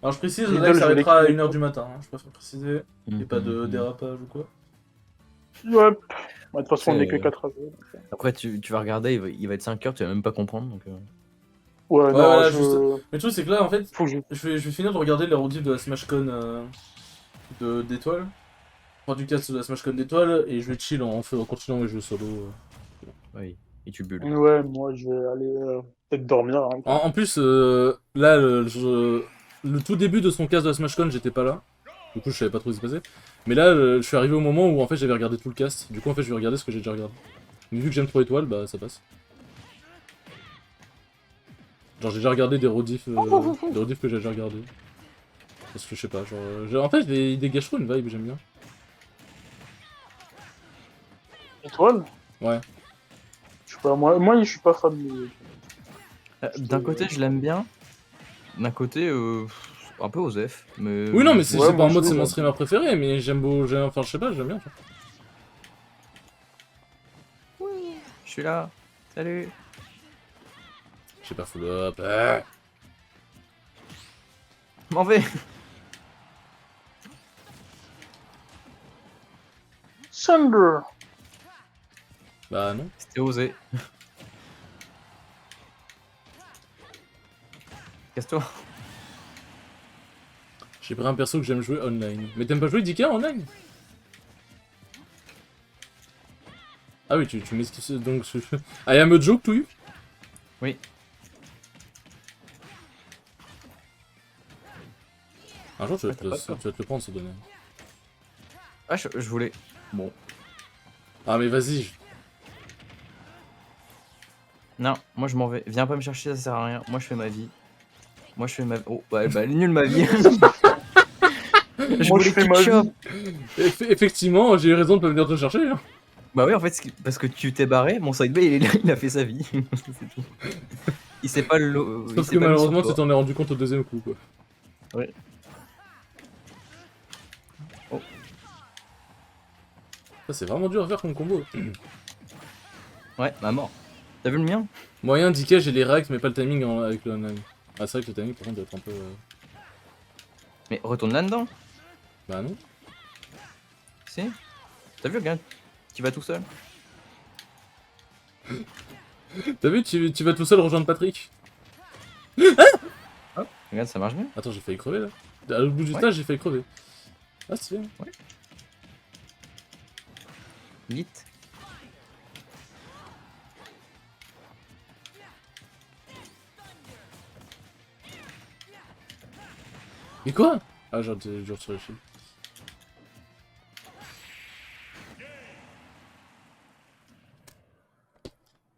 Alors je précise, le Lidl, live je vais s'arrêtera à l'écrire. 1h du matin, hein, je préfère préciser. Il n'y a pas de dérapage ou quoi. Ouais. Bah, de toute façon, on est que C'est- 4 à 0. Après, tu vas regarder, il va être 5 heures, tu vas même pas comprendre. Donc, Ouais, Ouais, non, voilà, juste. Mais le truc, c'est que là, en fait, faut que je... je vais finir de regarder la rediff de la SmashCon d'étoiles. Enfin, du cast de la SmashCon d'étoiles, et je vais chill en continuant mes jeux solo. oui, et tu bulles. Ouais, moi, je vais aller peut-être dormir. Hein, En plus, là, le tout début de son cast de la SmashCon, j'étais pas là. Du coup, je savais pas trop ce qui se passait. Mais là, je suis arrivé au moment où en fait j'avais regardé tout le cast. Du coup, en fait, je vais regarder ce que j'ai déjà regardé. Mais vu que j'aime trop étoiles, bah ça passe. Genre, j'ai déjà regardé des rediffs que j'ai déjà regardé. Parce que je sais pas, en fait, il dégage trop une vibe, j'aime bien. Étoile? Ouais. Je sais pas, moi, je suis pas fan de... D'un côté, je l'aime bien. D'un côté, un peu osef. Mais... Oui, non, mais c'est Ouais, pas moi en mode aussi, c'est mon ouais. streamer préféré, mais enfin, je sais pas, j'aime bien. Je suis là. Salut. Je sais pas, full up. Ah. M'en vais. Thunder! Bah non. C'était osé. Casse-toi. J'ai pris un perso que j'aime jouer online. Mais t'aimes pas jouer DK en online? Ah oui, tu m'excuses donc. I am a joke to you? Oui. Un jour, tu vas Ouais, t'as pas tu vas te le prendre, ce domaine. Ah, je voulais. Bon. Ah, mais vas-y. Non, moi je m'en vais. Viens pas me chercher, ça sert à rien. Moi je fais ma vie. Moi je fais ma vie. Oh, bah, elle est nulle ma vie. Moi, je fais ma vie. Effectivement, j'ai eu raison de pas venir te chercher. Hein. Bah oui, en fait, parce que tu t'es barré, mon side bay il a fait sa vie. C'est tout. Il s'est pas il Sauf s'est que pas mis sur malheureusement, tu toi. t'en es rendu compte au deuxième coup, quoi. Ouais. Oh. Ça, c'est vraiment dur à faire comme combo. Ouais, ma mort. T'as vu le mien? Moyen DK, j'ai les réacts, mais pas le timing avec le online. Ah, c'est vrai que le timing, par contre, doit être un peu. Mais retourne là-dedans. Bah non. Si. T'as vu, regarde. Tu vas tout seul. T'as vu, tu vas tout seul rejoindre Patrick? Regarde, ça marche bien. Attends, j'ai failli crever là. À l'autre bout du Ouais. stage, j'ai failli crever. Ah, c'est bien. Lit. Mais quoi? Ah, j'ai dû retirer le shield.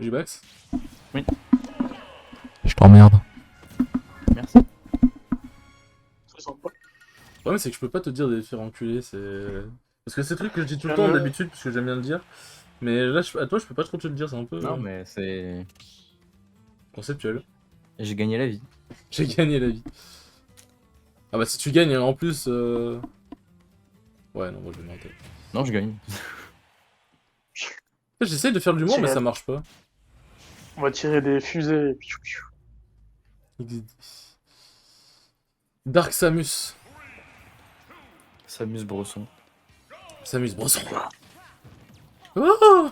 J-Bax? Oui. Je t'emmerde. Merci. Très sympa. Le problème, c'est que je peux pas te dire de les faire enculer, c'est. Parce que c'est le truc que je dis tout le temps d'habitude, parce que j'aime bien le dire. Mais là, à toi, je peux pas trop te le dire, c'est un peu. Non, mais c'est. Conceptuel. J'ai gagné la vie. J'ai gagné la vie. Ah bah, si tu gagnes en plus. Ouais, non, moi je vais m'arrêter. Non, je gagne. J'essaye de faire de l'humour, mais ça marche pas. On va tirer des fusées. Et puis... Dark Samus. S'amuse Bresson. Samus Bresson. Oh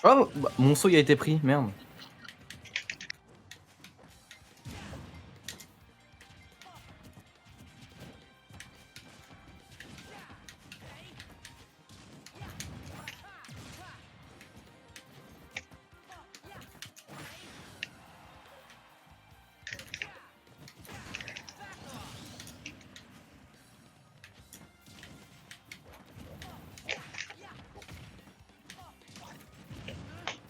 Oh, bah, mon saut il a été pris, merde.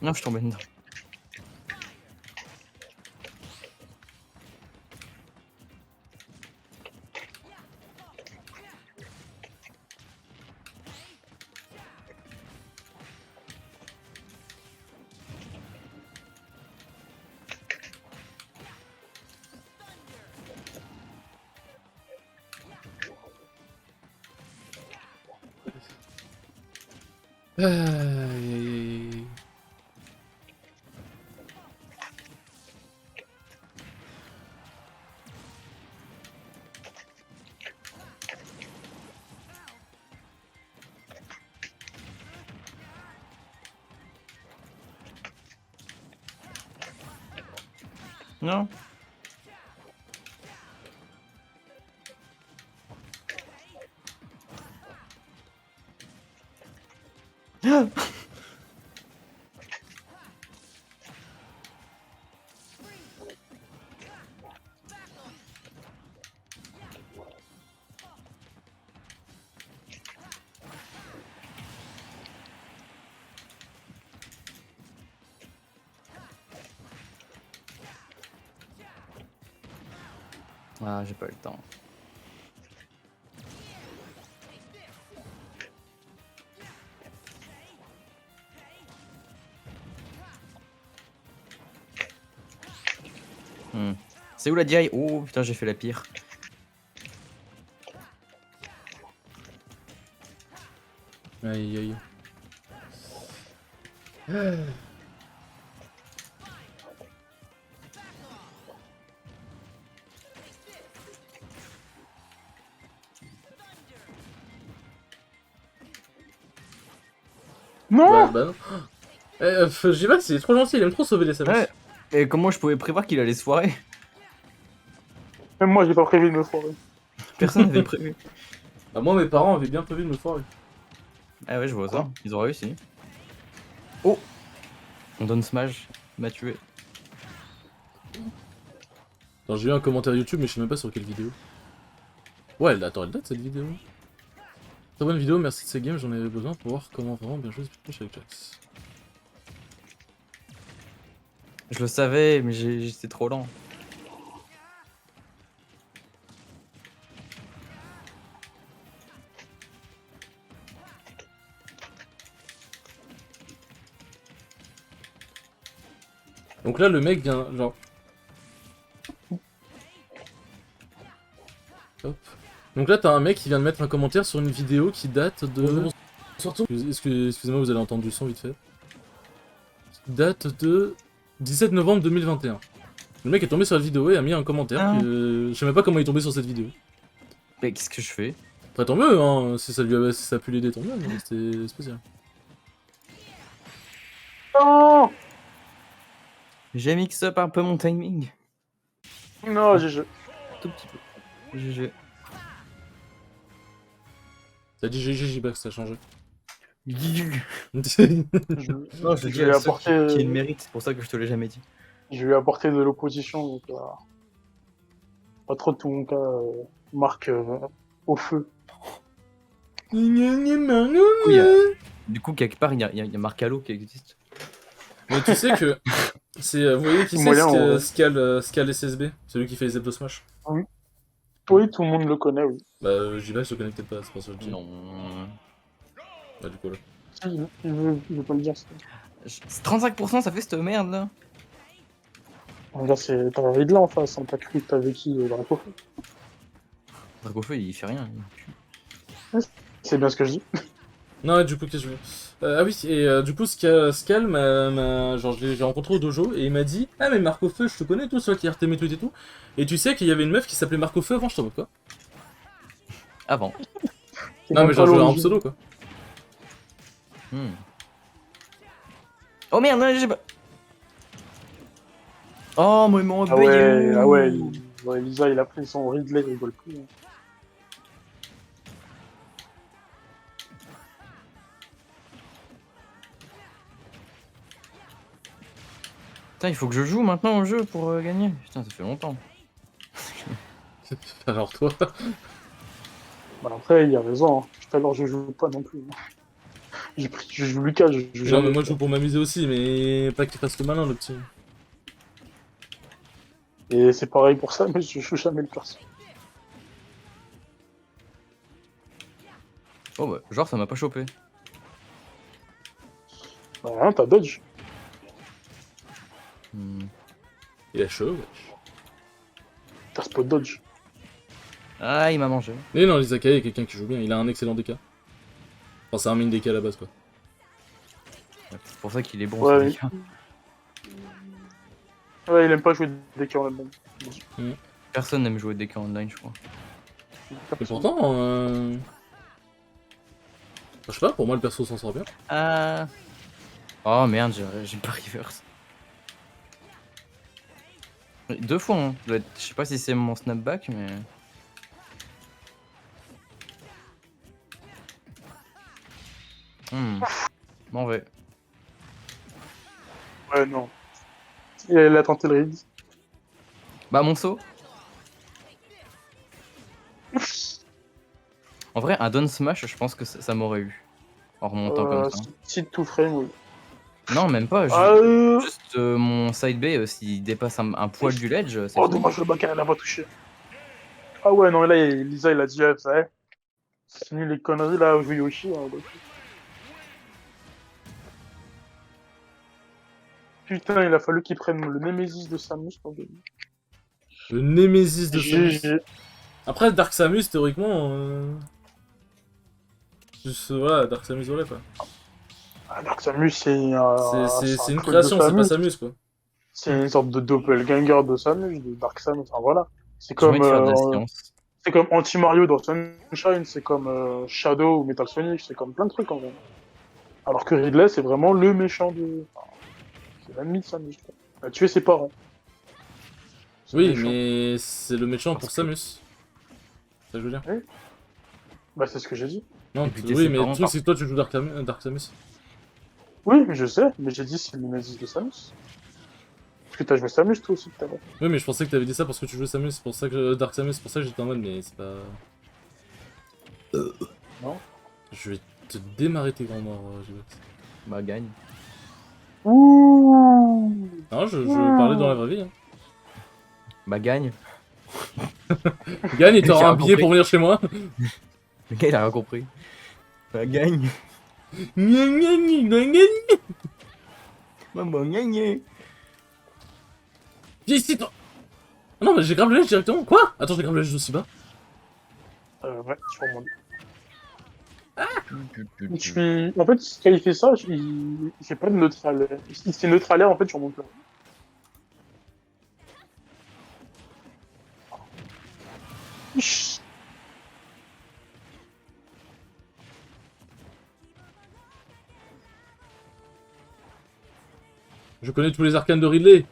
Non, je suis tombé dedans. Aïe, aïe, aïe. Non. Ah, j'ai pas eu le temps. C'est où la DI? Oh putain, j'ai fait la pire. Aïe, aïe. Non! Bah non. J-Max, il est trop gentil, il aime trop sauver les SMS. Ouais. Et comment je pouvais prévoir qu'il allait se foirer? Même moi, j'ai pas prévu de me foirer. Personne n'avait prévu. Bah, moi, mes parents avaient bien prévu de me foirer. Ah ouais, je vois ça. Ils ont réussi. Oh! On donne smash. Il m'a tué. Attends, j'ai eu un commentaire YouTube, mais je sais même pas sur quelle vidéo. Ouais, attends, elle date cette vidéo. Très bonne vidéo, merci de ces games, j'en avais besoin pour voir comment vraiment bien jouer ce avec Jax. Je le savais, mais j'étais trop lent. Donc là, le mec vient, genre... Hop. Donc là, t'as un mec qui vient de mettre un commentaire sur une vidéo qui date de... Excusez-moi, vous allez entendre du son vite fait. Qui date de 17 novembre 2021. Le mec est tombé sur la vidéo et a mis un commentaire. Ah. Je sais même pas comment il est tombé sur cette vidéo. Mais qu'est-ce que je fais? Après, tant mieux, hein. Si ça a pu l'aider, tant mieux, mais c'était spécial. Non! J'ai mix up un peu mon timing. Non, GG. Tout petit peu. GG. T'as dit GG, Bax, ça a changé. Non, je Je lui ai apporté, qui est le mérite, c'est pour ça que je te l'ai jamais dit. je lui ai apporté de l'opposition, donc pas trop de tout mon cas, marque au feu. Du coup, quelque part, il y a Marcalo qui existe. Mais tu sais que... Vous voyez qui c'est Moyen, ouais. Scal SSB? Celui qui fait les Zebdo Smash. Oui, tout le monde le connaît, oui. Bah, J-Bax, je le connais peut-être pas, c'est pour ça que je le dis. Non. Bah, du coup, là. Je veux pas le dire, ça. 35%, ça fait cette merde là. Là, t'as envie de là en face, hein. T'as cru que t'avais qui dans la coffre. Dragofeu, il fait rien. C'est bien ce que je dis. Non, et du coup, qu'est-ce que je veux ah oui, et du coup, Scal genre, j'ai rencontré au dojo et il m'a dit: Ah, mais Marco Feu, je te connais, toi, celui qui a mes tweets et tout. Et tu sais qu'il y avait une meuf qui s'appelait Marco Feu avant, je t'en veux quoi? Avant. C'est Non, même mais genre, pas je jouais en l'origine. pseudo quoi. Oh merde, non, j'ai pas. Oh, mais mon Ah ouais, ah ouais, ouais, Lisa, il a pris son Ridley, il rigole plus. Hein. Putain, il faut que je joue maintenant au jeu pour gagner. Putain, ça fait longtemps. Alors, toi. Bah après, il a raison, hein. Tout à l'heure, je joue pas non plus. Je joue Lucas, je joue Non, jamais. mais moi je joue pour m'amuser aussi, mais pas qu'il fasse le malin, le petit. Et c'est pareil pour ça, mais je joue jamais le perso. Oh bah, genre ça m'a pas chopé. Bah, rien, t'as dodge. Hmm. Il a chaud, wesh. T'as spot dodge. Ah, il m'a mangé. Mais non, l'Izaka est quelqu'un qui joue bien, il a un excellent DK. Enfin, c'est un main DK à la base, quoi. C'est pour ça qu'il est bon, Ouais, ce gars. Ouais, il aime pas jouer des cartes en même Personne n'aime jouer DK online, je crois. Et pourtant, je sais pas, pour moi le perso s'en sort bien. Ah. Oh merde, j'ai pas reverse. 2 fois, hein. Je sais pas si c'est mon snapback, mais. M'en vais. Ouais, non. Il a tenté le read. Bah, mon saut. En vrai, un down smash, je pense que ça m'aurait eu. En remontant comme ça. Si tout frame, oui. Non, même pas. Ah, Juste mon side B, s'il dépasse un poil du ledge, c'est oh, fini. dommage, le bac, elle a pas touché. Ah ouais, non, là, Lisa, il a dit, ouais, ça y est. C'est fini les conneries, là, où joue Yoshi. Hein, donc. Putain, il a fallu qu'il prenne le Nemesis de Samus pour gagner. Le Némésis de Samus. GG. Après, Dark Samus, théoriquement. Juste, voilà, Dark Samus, voilà quoi. Ah, Dark Samus, c'est C'est une création, c'est pas Samus quoi. C'est une sorte de doppelganger de Samus, de Dark Samus, enfin voilà. C'est J'ai envie comme, de faire de la science. c'est comme Anti-Mario dans Sunshine, c'est comme Shadow ou Metal Sonic, c'est comme plein de trucs en vrai. Alors que Ridley, c'est vraiment le méchant de... Enfin, c'est l'ennemi de Samus, quoi. Il a tué ses parents. C'est Oui, méchant. mais c'est le méchant pour Parce que- Samus. C'est ça que je veux dire. Bah c'est ce que j'ai dit. Non, buter oui, ses mais parents le truc par- c'est que toi tu joues Dark Samus. Oui, je sais, mais j'ai dit c'est le Nemesis de Samus. Parce que t'as joué Samus toi aussi tout à l'heure. Oui, mais je pensais que t'avais dit ça parce que tu jouais Samus, c'est pour ça que Dark Samus, c'est pour ça que j'étais en mode, mais c'est pas. Non. Je vais te démarrer tes grands morts, Jibox. Bah, gagne. Ouh. Non, je parlais dans la vraie vie. Hein. Bah, gagne. Gagne et t'auras J'ai un rien billet pour compris. venir chez moi. Le gars, il a rien compris. Bah, gagne. Gna, gna, gna, gna, gna. Bah, gagne. Viens ici, toi. Ah non, mais j'ai grave le lèche directement. Quoi? Attends, j'ai grave le lèche aussi bas. Ouais, sur mon... Je suis... En fait, quand il fait ça, il fait pas de neutral. Il s'est neutralaire en fait sur mon plan. Ish. Je connais tous les arcanes de Ridley.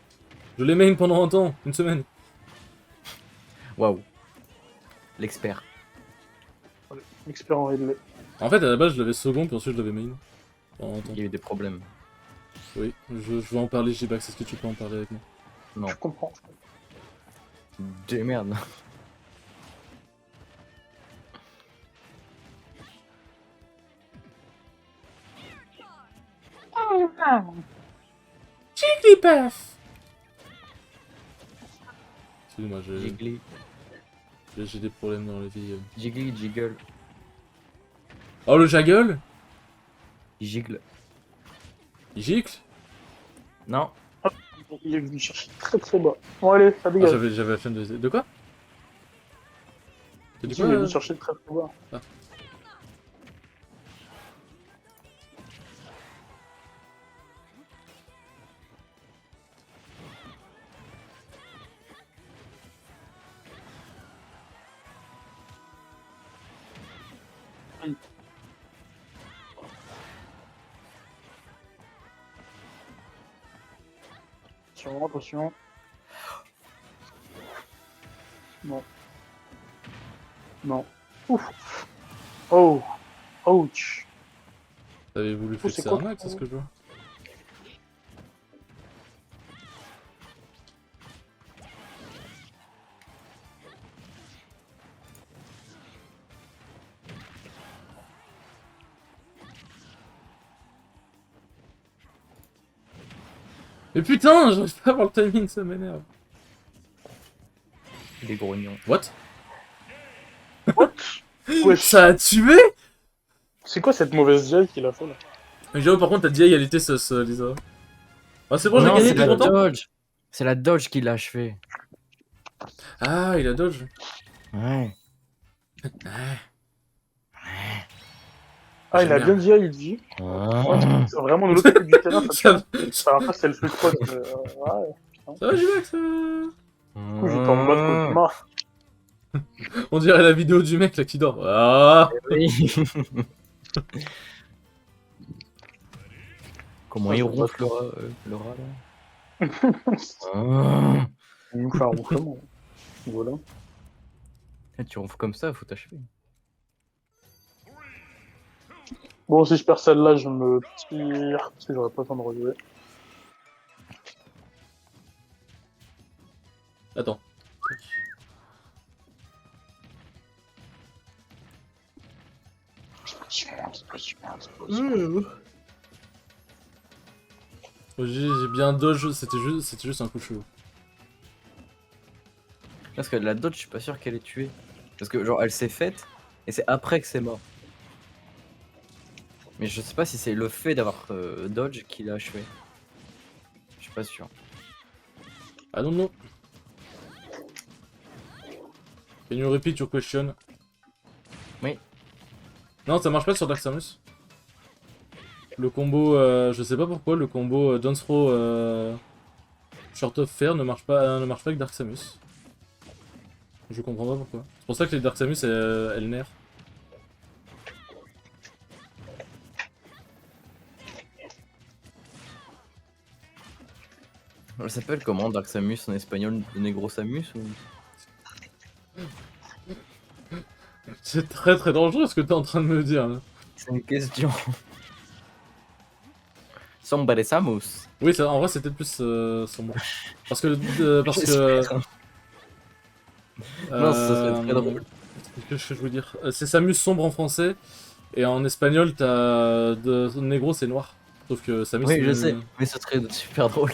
Je les main pendant un temps, une semaine. Waouh. L'expert. Expert en Ridley. En fait, à la base, je l'avais second, puis ensuite je l'avais main. Pendant un temps. Il y a eu des problèmes. Oui, je vais en parler, J-Bax. Est-ce que tu peux en parler avec moi? Non. Je comprends. Des merdes. Jigglypuff. Excuse-moi, Jiggly. j'ai des problèmes dans la vie. Jiggly, jiggle. Oh, le Jaggle? Jiggle. Il gicle? Non. Il est venu chercher très très bas. Bon allez, ça Ah, dégage. j'avais la flemme de... De quoi? T'as dit Il quoi est venu chercher très très bas. Attention, attention. Non. Non. Ouf. Oh. Ouch. T'avais voulu Oh, c'est fixer quoi un max, c'est ce que je vois. Mais putain, j'arrive pas à avoir le timing, ça m'énerve. Des grognons. What? Wesh. Ça a tué? C'est quoi cette mauvaise DI qu'il a fait là? Mais j'avoue, par contre, ta DI, elle était sauce, Lisa. Ah, c'est bon, j'ai Non, gagné, c'est t'es la content? dodge. C'est la dodge qui l'a achevé. Ah, il a dodge. Ouais. Ah, il a J'aime bien DI, il dit. Ah. C'est vraiment de l'autre côté du terrain, ça Ça, tue. Ça va pas, c'est le sweet spot. Ouais. ça va, Jivax? Du coup, j'étais en mode cauchemar. On dirait la vidéo du mec là qui dort. Ah. Oui. Comment Ah, il je ronfle le rat là. Ah. Il nous fait un ronflement. Voilà. Tu ronfles comme ça, faut t'achever. Bon, si je perds celle-là, je me tire. Parce que j'aurais pas le temps de rejouer. Attends. J'ai bien dodge, c'était juste un coup de cheveux. Parce que la dodge, je suis pas sûr qu'elle est tuée. Parce que genre elle s'est faite et c'est après que c'est mort. Mais je sais pas si c'est le fait d'avoir dodge qui l'a achevé. Je suis pas sûr. Ah non, non. Can you repeat your question? Oui. Non, ça marche pas sur Dark Samus. Le combo, je sais pas pourquoi, le combo Dance Throw Short of Fair ne marche pas avec Dark Samus. Je comprends pas pourquoi. C'est pour ça que les Dark Samus, elles nerfent. Elle s'appelle comment Dark Samus en espagnol? Negro Samus ou... C'est très très dangereux ce que t'es en train de me dire là. C'est une question. Somebody Samus. Oui, ça, en vrai c'était plus sombre. Parce que... Non, ça serait très drôle. Qu'est-ce que je veux dire? C'est Samus sombre en français, et en espagnol t'as Negro c'est noir. Sauf que Samus... Oui, je sais, mais ce serait super drôle.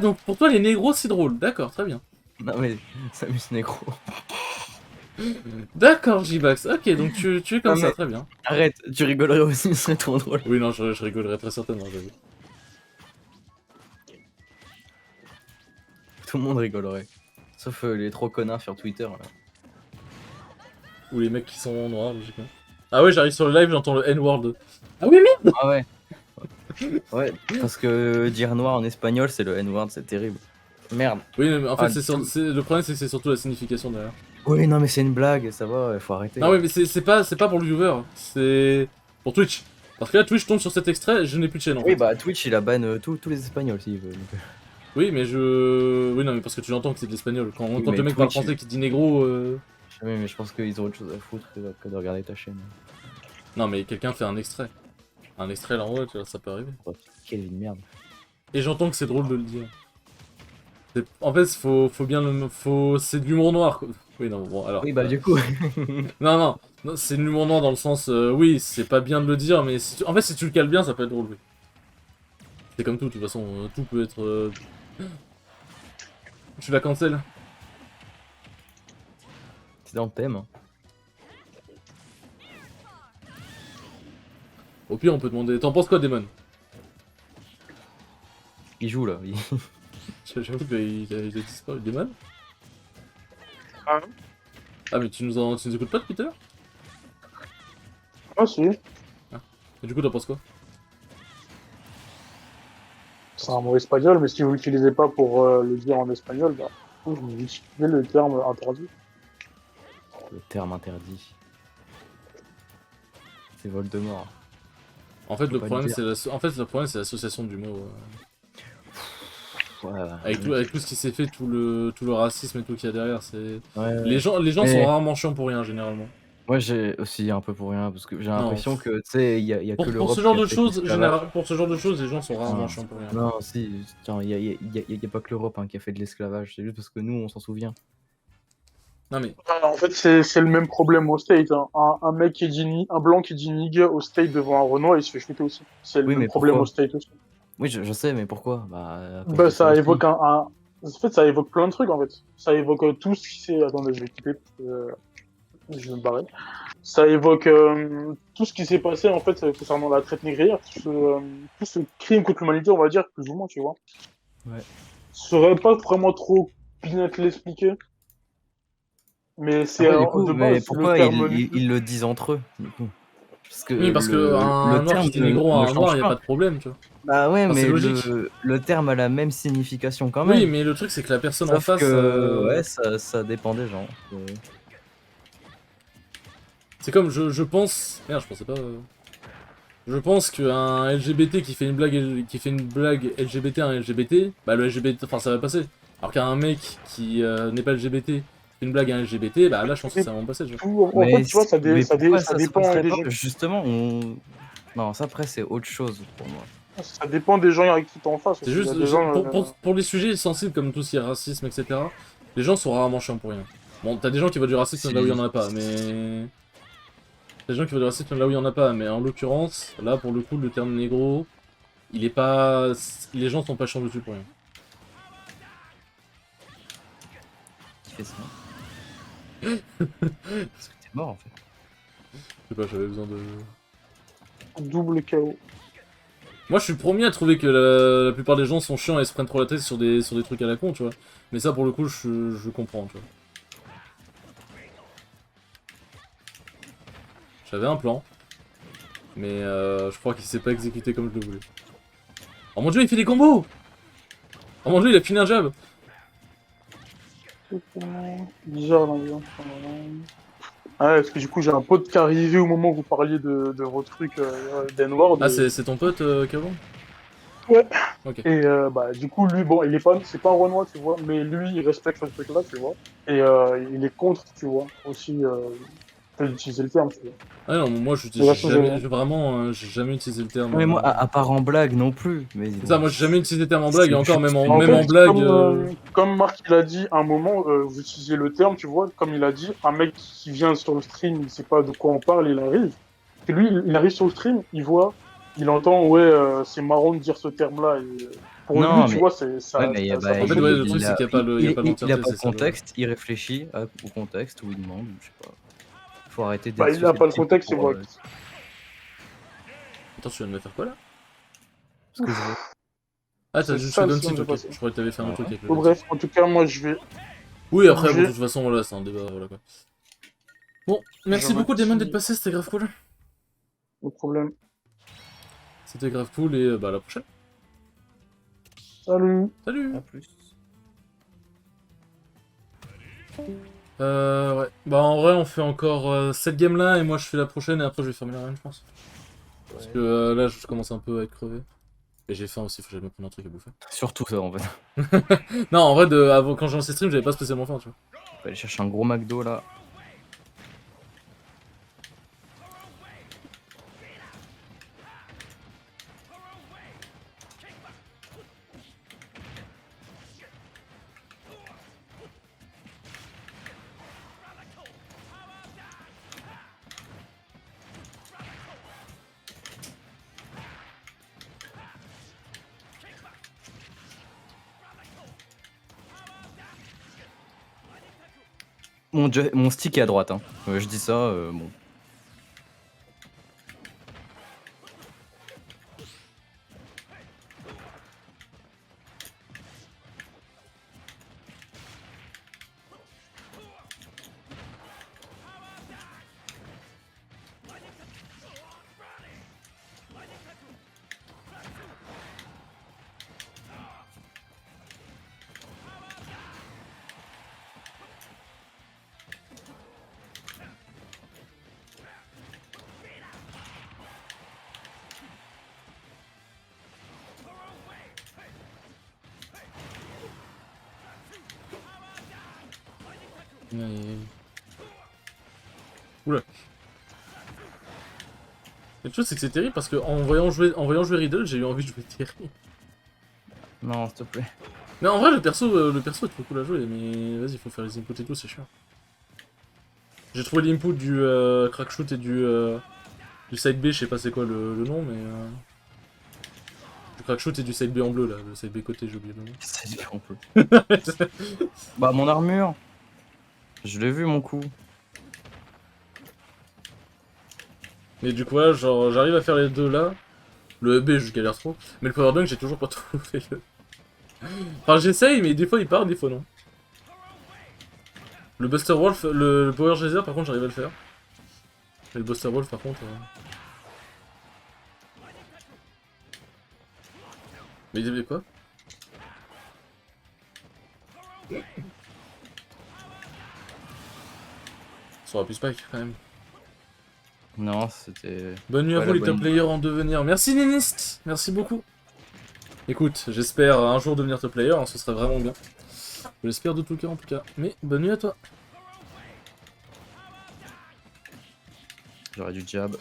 Donc pour toi les négros c'est drôle, d'accord, très bien. Non mais Samus Negro. D'accord J-Bax, ok, donc tu es comme Non, ça, mais- très bien. Arrête, tu rigolerais aussi, ce serait trop drôle. Oui non, je rigolerais très certainement, j'avoue. Tout le monde rigolerait. Sauf les trop connards sur Twitter là. Ou les mecs qui sont noirs, logiquement. Ah ouais, j'arrive sur le live, j'entends le N-word. Ah oui, merde. Ah ouais. Ouais, parce que dire noir en espagnol c'est le N-word, c'est terrible. Merde. Oui, mais en fait, Ah, le problème c'est que c'est surtout la signification derrière. Oui, non mais c'est une blague, ça va, faut arrêter. Non oui, mais c'est pas pour le viewer, c'est pour Twitch. Parce que là, Twitch tombe sur cet extrait, je n'ai plus de chaîne en Oui, fait. bah Twitch il a ban tous les espagnols s'il veut. donc. Oui, mais je... Oui, non, mais parce que tu l'entends que c'est de l'espagnol. Quand Oui, le mais mec parle Twitch, français qui dit négro... Oui, mais je pense qu'ils ont autre chose à foutre que de regarder ta chaîne. Non, mais quelqu'un fait un extrait. Un extrait là en haut, tu vois, ça peut arriver. Oh, quelle vie de merde. Et j'entends que c'est drôle de le dire. En fait, faut bien le... C'est de l'humour noir, quoi. Oui, non, bon, alors... Oui, bah du coup. Non, c'est de l'humour noir dans le sens... oui, c'est pas bien de le dire, mais... En fait, si tu le cales bien, ça peut être drôle, oui. C'est comme tout, de toute façon, tout peut être... Tu la cancel. C'est dans le thème. Hein. Au pire, on peut demander... T'en penses quoi, Damon? Il joue là. J'avoue qu'il a disparu. Damon? Ah. Ah, mais tu nous écoutes pas depuis tout à l'heure? Ah, si. Et du coup, t'en penses quoi? C'est un mot espagnol, mais si vous l'utilisez pas pour le dire en espagnol, bah, vous utilisez le terme interdit. Le terme interdit. C'est Voldemort. En fait, Faut le pas problème, le c'est l'association du mot. Ouais, Avec tout ce qui s'est fait, tout le racisme et tout qu'il y a derrière, c'est... ouais. Les gens Mais- sont rarement chiants pour rien, généralement. Moi j'ai aussi un peu pour rien parce que j'ai Non. l'impression que tu sais, il y a que Pour l'Europe ce genre qui a de fait choses, l'esclavage. pour ce genre de choses, les gens sont rarement Non. chiants pour rien. Non, si, tiens, il y a pas que l'Europe hein, qui a fait de l'esclavage, c'est juste parce que nous on s'en souvient. Non mais, Ah, en fait, c'est le même problème au State. Hein. Un mec qui dit un blanc qui dit nigga au State devant un Renoir, il se fait shooter aussi. C'est le Oui, même mais problème pourquoi au State aussi. Oui, je sais, mais pourquoi? Bah, à cause Bah, de ça aussi. évoque En fait, ça évoque plein de trucs, en fait. Ça évoque tout ce qui s'est... Attendez, je vais quitter, parce que je vais me barrer. Ça évoque tout ce qui s'est passé, en fait, concernant la traite négrière, tout ce crime contre l'humanité, on va dire, plus ou moins, tu vois. Ouais. Je saurais pas vraiment trop bien te l'expliquer, mais c'est Après, du coup, de mais base, le pourquoi terme... ils le disent entre eux, du coup? Parce que Oui, parce que un le noir terme qui dit négro à ne un noir, change y a pas. pas de problème, tu vois. Bah ouais, Enfin, c'est mais logique. le terme a la même signification quand Oui, même. mais le truc, c'est que la personne en Sauf face, que, ouais, ça dépend des gens. c'est comme, je pense... Merde, je pensais pas... Je pense qu'un LGBT qui fait une blague LGBT à un LGBT, bah le LGBT, enfin ça va passer. Alors qu'un mec qui n'est pas LGBT fait une blague à un LGBT, bah là je pense que ça va passer, tu vois. En fait, Mais, tu vois, mais pourquoi ça ça dépend passerait des pas? gens. Justement, non, ça après c'est autre chose pour moi. Ça dépend des gens avec qui t'es en face C'est aussi. Il y a juste, des gens... pour les sujets sensibles comme tout ce qui est racisme, etc., les gens sont rarement chiants pour rien. Bon, t'as des gens qui veulent du racisme là où il y en a pas, mais... T'as des gens qui veulent du racisme là où il y en a pas, mais en l'occurrence, là pour le coup, le terme négro, il est pas... Les gens sont pas chiants dessus pour rien. Qui fait ça? Parce que t'es mort en fait. Je sais pas, j'avais besoin de... Double KO. Moi, je suis le premier à trouver que la plupart des gens sont chiants et se prennent trop la tête sur des trucs à la con, tu vois. Mais ça, pour le coup, je comprends, tu vois. J'avais un plan, mais je crois qu'il s'est pas exécuté comme je le voulais. Oh mon dieu, il fait des combos! Oh mon dieu, il a fini un jab! Bizarre l'ambiance. Ah ouais, parce que du coup, j'ai un pote qui est arrivé au moment où vous parliez de vos trucs d'N-word. Ah, c'est ton pote, Caban? Ouais. Ok. Et bah, du coup, lui, bon, c'est pas un Renoir, tu vois, mais lui, il respecte ce truc-là, tu vois. Et il est contre, tu vois, aussi, d'utiliser le terme, tu vois. Ah non, moi, De façon générale. vraiment, j'ai jamais utilisé le terme... Non, mais moi, à part en blague non plus. Mais C'est ça, moi, j'ai jamais utilisé le terme en blague, c'est et encore, juste En même fait, en blague... comme Marc il a dit, à un moment, vous utilisez le terme, tu vois, comme il a dit, un mec qui vient sur le stream, il sait pas de quoi on parle, il arrive. Et lui, il arrive sur le stream, il voit, il entend, ouais, c'est marrant de dire ce terme-là. Et, pour lui, Non, tu mais vois, ouais, mais ça En fait, passe ouais, de le truc, c'est qu'il y a pas il a l'entièreté, pas c'est le ça, contexte, il réfléchit au contexte où il demande, je sais pas. Faut arrêter Bah, d'être il a pas le susceptible contexte, c'est pour vrai. Attends, tu viens de me faire quoi, là? ce que je veux. Ah, C'est juste ça fait le d'un silence titre, de ok. passé. Je croyais que t'avais fait un autre truc avec le Bon, Doncic. bref, en tout cas, moi, je vais Oui, après, bon, de bouger. toute façon, voilà, c'est un débat, voilà quoi. Bon, merci Genre un beaucoup, Damon, d'être petit... passé, c'était grave cool. Le problème. C'était grave cool, et bah, à la prochaine. Salut. Salut! À plus. Ouais. Bah, en vrai, on fait encore cette game-là, et moi, je fais la prochaine, et après, je vais fermer la reine, je pense. Parce que là, je commence un peu à être crevé. Et j'ai faim aussi, faut que j'aille me prendre un truc à bouffer. Surtout ça en fait. Non, en vrai, avant, quand j'ai lancé stream, j'avais pas spécialement faim, tu vois. On va aller chercher un gros McDo là. Mon stick est à droite, hein. Je dis ça, bon. Oula. Et le truc, c'est que c'est terrible parce que en voyant jouer Riddle, j'ai eu envie de jouer Terry. Non, s'il te plaît. Mais en vrai, le perso est trop cool à jouer, mais vas-y, faut faire les inputs et tout, c'est chiant. J'ai trouvé l'input du crack shoot et du side B, je sais pas c'est quoi le nom, mais crack-shoot et du side B en bleu là, le side B côté, j'ai oublié le nom. C'est différent un peu. Bah, mon armure. Je l'ai vu, mon coup. Mais du coup, là, genre, j'arrive à faire les deux là. Le B, je galère trop. Mais le power dunk, j'ai toujours pas trouvé. Enfin, j'essaye, mais des fois il part, des fois non. Le Buster Wolf, le Power Geyser, par contre, j'arrive à le faire. Et le Buster Wolf, par contre. Mais il y avait quoi? Ça aurait pu spike quand même. Non, c'était... Bonne nuit à Ouais, vous la les top bonne- players en devenir. Merci Ninist, merci beaucoup. Écoute, j'espère un jour devenir top player, hein, ce serait vraiment bien. Je l'espère de tout cœur en tout cas. Mais bonne nuit à toi. J'aurais du jab.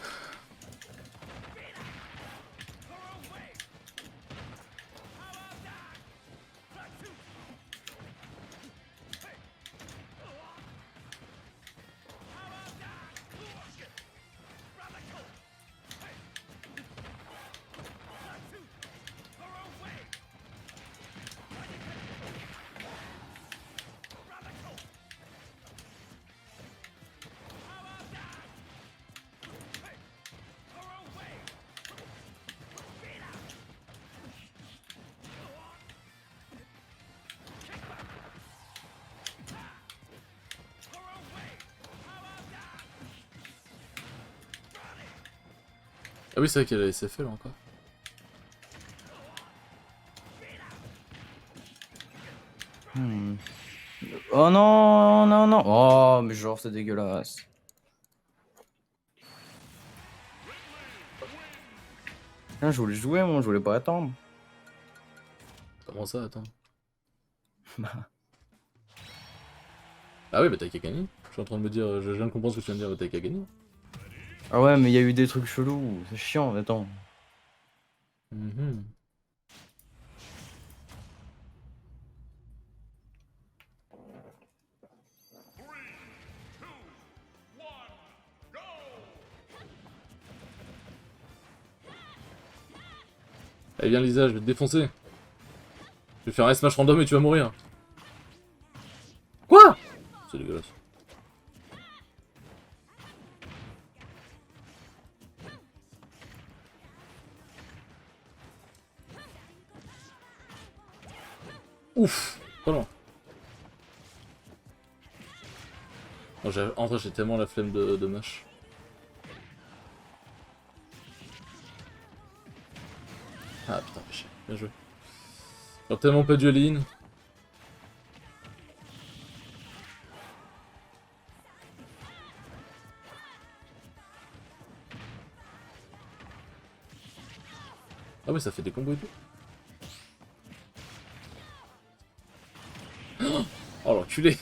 Ah oui, c'est vrai qu'il y a la SFL encore. Oh non, non, non. Oh, mais genre, c'est dégueulasse. Putain, je voulais jouer, moi, je voulais pas attendre. Comment ça, attends? Ah oui, bah t'as qu'à gagner. Je suis en train de me dire, je viens de comprendre ce que tu viens de dire, bah t'as qu'à gagner. Ah ouais, mais il y a eu des trucs chelous. C'est chiant, attends. Mhm. Allez, viens Lisa, je vais te défoncer. Je vais faire un smash random et tu vas mourir. Quoi? C'est dégueulasse. Ouf, pas loin. Oh, en vrai, j'ai tellement la flemme de mash. Ah putain, fais chier. Bien joué. J'aurais tellement pas dû aller in. Ah ouais, ça fait des combos et tout. Oh l'enculé.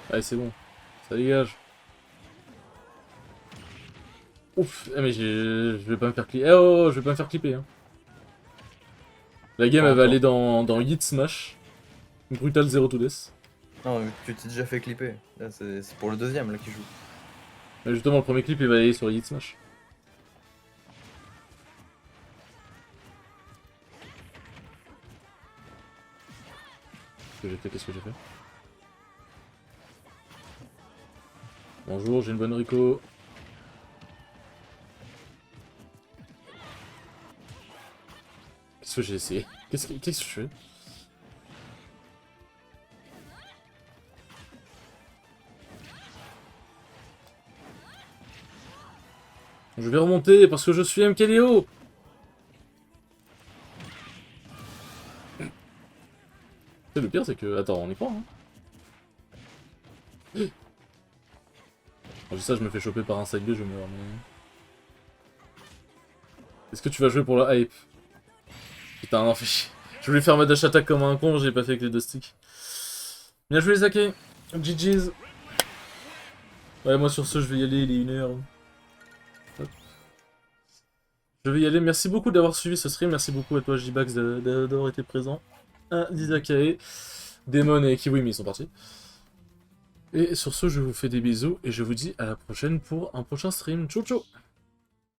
Allez, c'est bon. Ça dégage. Ouf. Ah mais je vais pas me faire clipper. Eh oh, je vais pas me faire clipper. Hein. La game, elle va aller dans Hit Smash. Brutal Zero to Death. Non, mais tu t'es déjà fait clipper. Là, c'est pour le deuxième là qui joue. Mais justement, le premier clip, il va aller sur Hit Smash. Qu'est-ce que j'ai fait? Bonjour, j'ai une bonne Rico. Qu'est-ce que j'ai essayé? Qu'est-ce que je fais? Je vais remonter parce que je suis MKLeo. Le pire c'est que... Attends, on y croit hein. Bon, ça je me fais choper par un side B, je meurs mais... Est-ce que tu vas jouer pour la hype? Putain non fais chier. Je voulais faire ma dash attack comme un con, j'ai pas fait avec les deux sticks. Bien joué Zake. GG's. Ouais moi sur ce je vais y aller, il est 1h. Hop. Je vais y aller, merci beaucoup d'avoir suivi ce stream, merci beaucoup à toi J-Bax d'avoir été présent. Ah, Lisa Kae. Demon et Kiwimi sont partis. Et sur ce, je vous fais des bisous et je vous dis à la prochaine pour un prochain stream. Ciao ciao.